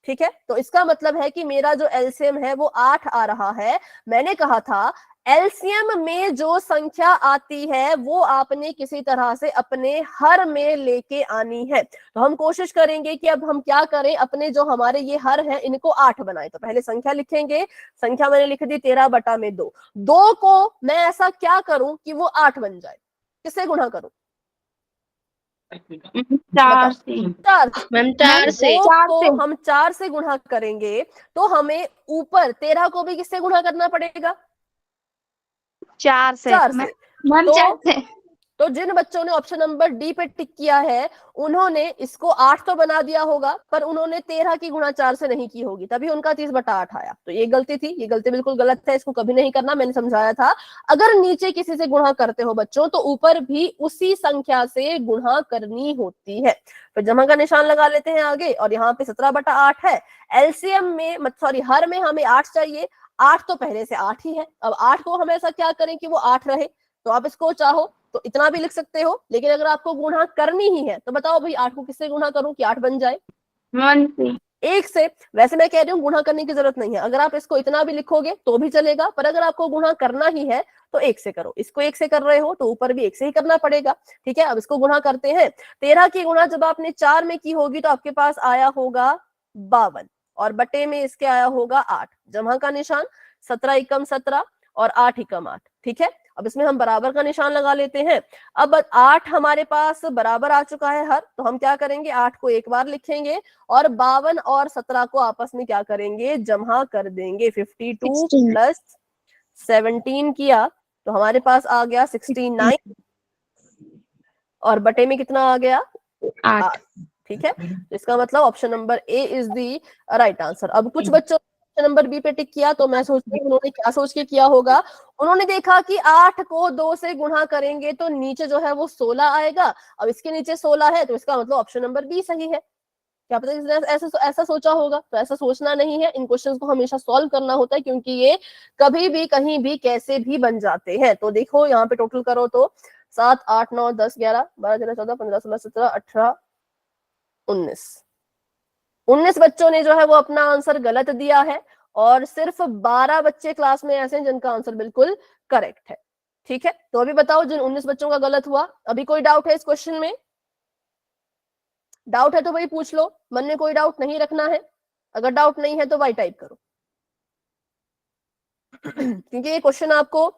Speaker 1: ठीक है, तो इसका मतलब है कि मेरा जो एलसीएम है वो 8 आ रहा है। मैंने कहा था एलसीएम में जो संख्या आती है वो आपने किसी तरह से अपने हर में लेके आनी है। तो हम कोशिश करेंगे कि अब हम क्या करें, अपने जो हमारे ये हर हैं इनको 8 बनाए। तो पहले संख्या लिखेंगे, संख्या मैंने लिख दी 13/2। 2 को मैं ऐसा क्या करूं कि वो 8 बन जाए? किससे गुणा करूं?
Speaker 4: 4 से।
Speaker 1: 4
Speaker 4: मैम 4 से।
Speaker 1: 2 को हम 4 से गुणा करेंगे तो हमें ऊपर 13 को भी किससे गुणा करना पड़ेगा?
Speaker 3: 4 से।
Speaker 1: 4 से।
Speaker 3: मैम
Speaker 1: तो
Speaker 3: 4 से।
Speaker 1: तो जिन बच्चों ने ऑप्शन नंबर डी पे टिक किया है उन्होंने इसको 8 तो बना दिया होगा, पर उन्होंने 13 की गुणा 4 से नहीं की होगी, तभी उनका 30/8 आया। तो ये गलती थी, ये गलती बिल्कुल गलत है, इसको कभी नहीं करना, मैंने समझाया था। अगर नीचे किसी से गुणा करते हो बच्चों तो ऊपर भी उसी संख्या से गुणा करनी होती है। फिर जमा का निशान लगा लेते हैं आगे, और यहाँ पे 17/8 है। एलसीएम में सॉरी हर में हमें 8 चाहिए, 8 तो पहले से 8 ही है। अब 8 को हम ऐसा क्या करें कि वो 8 रहे, तो आप इसको चाहो तो इतना भी लिख सकते हो, लेकिन अगर आपको गुणा करनी ही है तो बताओ भाई 8 को किससे गुणा करूं कि 8 बन जाए?
Speaker 4: 1 से।
Speaker 1: 1 से। वैसे मैं कह रही हूँ गुणा करने की जरूरत नहीं है, अगर आप इसको इतना भी लिखोगे तो भी चलेगा, पर अगर आपको गुणा करना ही है तो 1 से करो। इसको 1 से कर रहे हो तो ऊपर भी 1 से ही करना पड़ेगा, ठीक है। अब इसको गुणा करते हैं। 13 की गुणा जब आपने 4 में की होगी तो आपके पास आया होगा 52, और बटे में इसके आया होगा 8। जमा का निशान, 17 एकम 17 और 8 एकम 8, ठीक है। अब इसमें हम बराबर का निशान लगा लेते हैं। अब 8 हमारे पास बराबर आ चुका है हर, तो हम क्या करेंगे, 8 को एक बार लिखेंगे और 52 और 17 को आपस में क्या करेंगे, जमा कर देंगे। 52 प्लस 17 किया तो हमारे पास आ गया 69, और बटे में कितना आ गया,
Speaker 4: 8।
Speaker 1: ठीक है। तो इसका मतलब option number A is the right answer. अब कुछ बच्चों ऑप्शन नंबर बी पे टिक किया, तो मैं सोचती हूँ उन्होंने क्या सोच के किया होगा, उन्होंने देखा कि 8 को 2 से गुणा करेंगे तो नीचे जो है वो 16 आएगा। अब इसके नीचे 16 है तो इसका मतलब ऑप्शन नंबर बी सही है। क्या पता किसने ऐसा सोचा होगा, तो ऐसा सोचना नहीं है। इन क्वेश्चंस को हमेशा सॉल्व करना होता है, क्योंकि ये कभी भी कहीं भी कैसे भी बन जाते हैं। तो देखो यहाँ पे टोटल करो तो 7 8 9 10 11 12 13 14 15 16 17 18 19 बच्चों ने जो है वो अपना आंसर गलत दिया है, और सिर्फ 12 बच्चे क्लास में ऐसे हैं जिनका आंसर बिल्कुल करेक्ट है, ठीक है। तो अभी बताओ जिन 19 बच्चों का गलत हुआ, अभी कोई डाउट है इस क्वेश्चन में? डाउट है तो भाई पूछ लो, मन में कोई डाउट नहीं रखना है। अगर डाउट नहीं है तो वाई टाइप करो क्योंकि ये क्वेश्चन आपको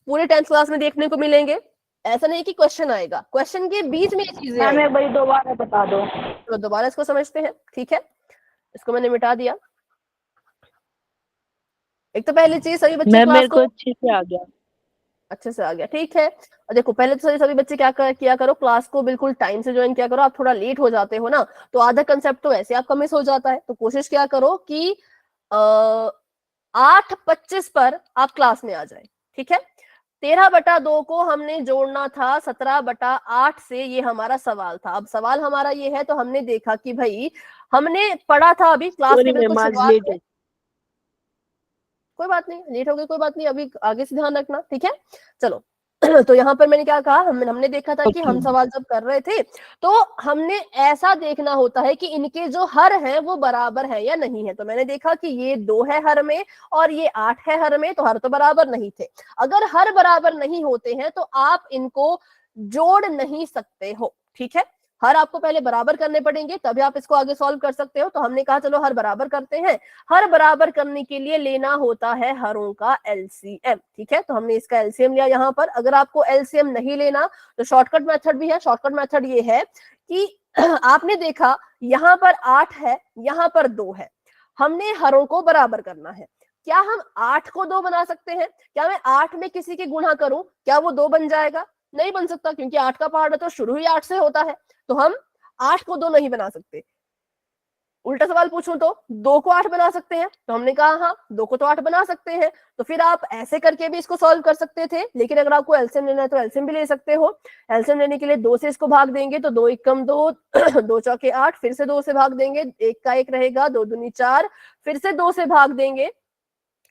Speaker 1: पूरे 10th क्लास में देखने को मिलेंगे। ऐसा नहीं कि क्वेश्चन आएगा, क्वेश्चन के बीच में ये चीजें आएंगी।
Speaker 4: मैम भाई दोबारा बता दो।
Speaker 1: तो दोबारा इसको समझते हैं, ठीक है। इसको मैंने मिटा दिया। एक तो पहली चीज, सभी बच्चे क्लास को
Speaker 4: अच्छे से आ गया।
Speaker 1: अच्छे से आ गया, ठीक है। और देखो पहले तो सभी बच्चे किया करो, क्लास को बिल्कुल टाइम से ज्वाइन किया करो। आप थोड़ा लेट हो जाते हो ना, तो आधा कंसेप्ट तो ऐसे आपका मिस हो जाता है। तो कोशिश क्या करो कि 8:25 पर आप क्लास में आ जाए, ठीक है। 13/2 को हमने जोड़ना था 17/8 से, ये हमारा सवाल था। अब सवाल हमारा ये है, तो हमने देखा कि भाई हमने पढ़ा था अभी क्लास के बिल्कुल शुरुआत में। कोई बात नहीं, लेट हो गई कोई बात नहीं, अभी आगे से ध्यान रखना, ठीक है। चलो तो यहाँ पर मैंने क्या कहा, हमने देखा था कि हम सवाल जब कर रहे थे तो हमने ऐसा देखना होता है कि इनके जो हर हैं वो बराबर है या नहीं है। तो मैंने देखा कि ये 2 है हर में और ये 8 है हर में, तो हर तो बराबर नहीं थे। अगर हर बराबर नहीं होते हैं तो आप इनको जोड़ नहीं सकते हो, ठीक है। हर आपको पहले बराबर करने पड़ेंगे, तभी आप इसको आगे सॉल्व कर सकते हो। तो हमने कहा चलो हर बराबर करते हैं। हर बराबर करने के लिए लेना होता है हरों का एलसीएम, ठीक है। तो हमने इसका एलसीएम लिया यहाँ पर। अगर आपको एलसीएम नहीं लेना तो शॉर्टकट मेथड भी है। शॉर्टकट मेथड ये है कि आपने देखा यहाँ पर 8 है, यहाँ पर 2 है, हमने हरों को बराबर करना है। क्या हम 8 को 2 बना सकते हैं? क्या मैं 8 में किसी की गुणा करूं, क्या वो 2 बन जाएगा? नहीं बन सकता, क्योंकि 8 का पहाड़ तो शुरू ही 8 से होता है। तो हम 8 को 2 नहीं बना सकते। उल्टा सवाल पूछूं तो 2 को 8 बना सकते हैं, तो हमने कहा हाँ 2 को तो 8 बना सकते हैं। तो फिर आप ऐसे करके भी इसको सॉल्व कर सकते थे, लेकिन अगर आपको एलसीएम लेना है तो एलसीएम भी ले सकते हो। एलसीएम लेने के लिए 2 से इसको भाग देंगे तो 2 एकम 2 2 चौके 8, फिर से 2 से भाग देंगे, 1 का 1 रहेगा, 2 दूनी 4, फिर से 2 से भाग देंगे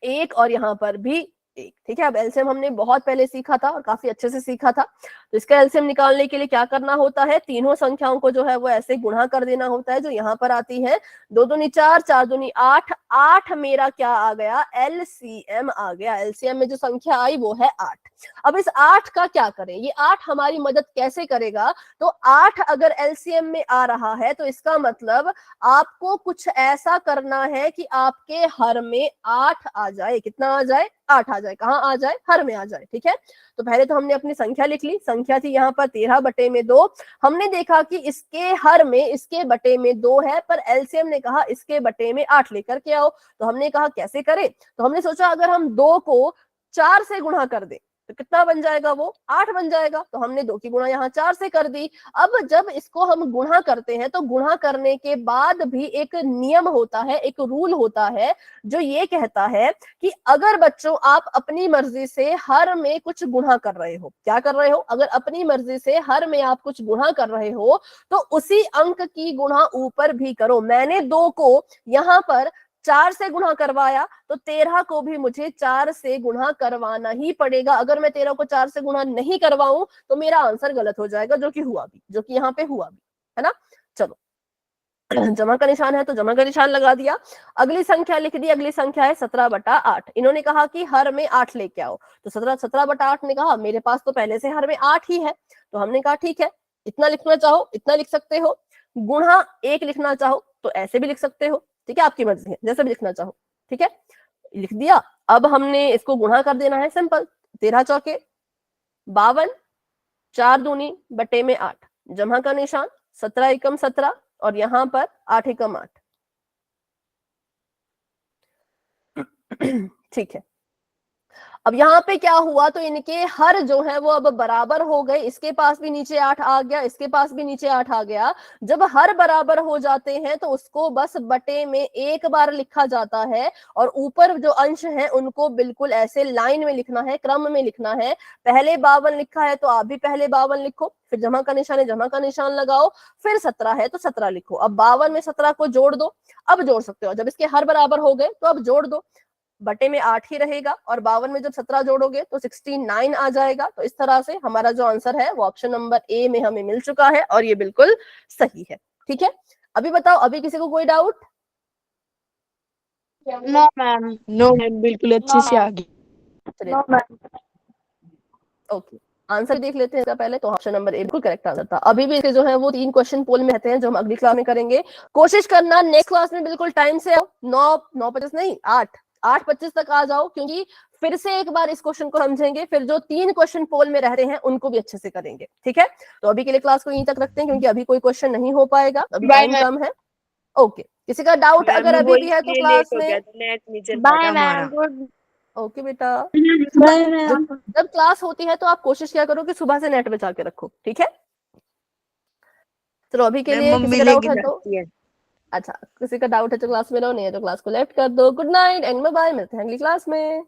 Speaker 1: 1, और यहाँ पर भी 1, ठीक है। अब एलसीएम हमने बहुत पहले सीखा था और काफी अच्छे से सीखा था। तो इसका एलसीएम निकालने के लिए क्या करना होता है, तीनों संख्याओं को जो है वो ऐसे गुणा कर देना होता है जो यहाँ पर आती है। 2 दूनी 4, 4 दूनी 8, 8 मेरा क्या आ गया, एलसीएम आ गया। एलसीएम में जो संख्या आई वो है 8। अब इस 8 का क्या करें, ये 8 हमारी मदद कैसे करेगा? तो 8 अगर एलसीएम में आ रहा है तो इसका मतलब आपको कुछ ऐसा करना है कि आपके हर में 8 आ जाए। कितना आ जाए? 8 आ जाए। कहाँ आ जाए? हर में आ जाए, ठीक है। तो पहले तो हमने अपनी संख्या लिख ली। संख्या थी यहाँ पर 13/2। हमने देखा कि इसके हर में इसके बटे में 2 है, पर एलसीएम ने कहा इसके बटे में 8 लेकर के आओ। तो हमने कहा कैसे करें? तो हमने सोचा अगर हम 2 को 4 से गुणा कर दें तो कितना बन जाएगा वो 8 बन जाएगा। तो हमने 2 की गुणा यहाँ 4 से कर दी। अब जब इसको हम गुणा करते हैं तो गुणा करने के बाद भी एक नियम होता है, एक रूल होता है जो ये कहता है कि अगर बच्चों आप अपनी मर्जी से हर में कुछ गुणा कर रहे हो, क्या कर रहे हो, अगर अपनी मर्जी से हर में आप कुछ गुणा कर रहे हो तो उसी अंक की गुणा ऊपर भी करो। मैंने 2 को यहाँ पर 4 से गुणा करवाया तो 13 को भी मुझे 4 से गुणा करवाना ही पड़ेगा। अगर मैं 13 को 4 से गुणा नहीं करवाऊं तो मेरा आंसर गलत हो जाएगा, जो कि हुआ भी, जो कि यहाँ पे हुआ भी, है ना। चलो जमा का निशान है तो जमा का निशान लगा दिया। अगली संख्या लिख दी, अगली संख्या है 17/8। इन्होंने कहा कि हर में 8 लेके आओ, तो 17/8 ने कहा मेरे पास तो पहले से हर में 8 ही है। तो हमने कहा ठीक है, इतना लिखना चाहो इतना लिख सकते हो, गुणा 1 लिखना चाहो तो ऐसे भी लिख सकते हो, ठीक है, आपकी मर्जी है, जैसे भी लिखना चाहो, ठीक है, लिख दिया। अब हमने इसको गुणा कर देना है, सिंपल, 13 चौके 52, 4 दूनी बटे में 8, जमा का निशान, 17 एकम 17 और यहाँ पर 8 एकम 8। ठीक है, अब यहाँ पे क्या हुआ, तो इनके हर जो है वो अब बराबर हो गए। इसके पास भी नीचे 8 आ गया, इसके पास भी नीचे 8 आ गया। जब हर बराबर हो जाते हैं तो उसको बस बटे में एक बार लिखा जाता है और ऊपर जो अंश है उनको बिल्कुल ऐसे लाइन में लिखना है, क्रम में लिखना है। पहले 52 लिखा है तो आप भी पहले 52 लिखो, फिर जमा का निशान है जमा का निशान लगाओ, फिर 17 है तो 17 लिखो। अब 52 में 17 को जोड़ दो, अब जोड़ सकते हो, जब इसके हर बराबर हो गए तो अब जोड़ दो, बटे में 8 ही रहेगा और 52 में जब 17 जोड़ोगे तो 69 आ जाएगा। तो इस तरह से हमारा जो आंसर है वो ऑप्शन नंबर ए में हमें मिल चुका है और ये बिल्कुल सही है। ठीक है, अभी बताओ, अभी किसी को कोई doubt?
Speaker 4: No ma'am, no ma'am, बिल्कुल अच्छे से आ गई।
Speaker 1: चलिए ओके, आंसर देख लेते हैं इसका पहले। तो ऑप्शन नंबर ए बिल्कुल करेक्ट आंसर था। अभी भी इसके जो है वो 3 क्वेश्चन पोल में रहते हैं जो हम अगली क्लास में करेंगे। कोशिश करना नेक्स्ट क्लास में बिल्कुल टाइम से आओ, 9:50 नहीं 8:25 तक आ जाओ, क्योंकि फिर से एक बार इस क्वेश्चन को समझेंगे, फिर जो 3 क्वेश्चन पोल में रहते हैं उनको भी अच्छे से करेंगे। ठीक है, तो अभी के लिए क्लास को यहीं तक रखते हैं क्योंकि अभी कोई क्वेश्चन नहीं हो पाएगा, अभी टाइम कम है। ओके, किसी का डाउट अगर अभी भी है तो क्लास में।
Speaker 3: Bye ma'am, good.
Speaker 1: ओके बेटा,
Speaker 2: बाय मैम।
Speaker 1: जब क्लास होती है तो आप कोशिश क्या करो कि सुबह से नेट बचा के रखो। ठीक है, चलो अभी के लिए किसी का डाउट है तो, अच्छा किसी का डाउट है तो क्लास में रहो, नहीं है तो क्लास को लेफ्ट कर दो। Good night and bye bye, मिलते हैं अगली क्लास में।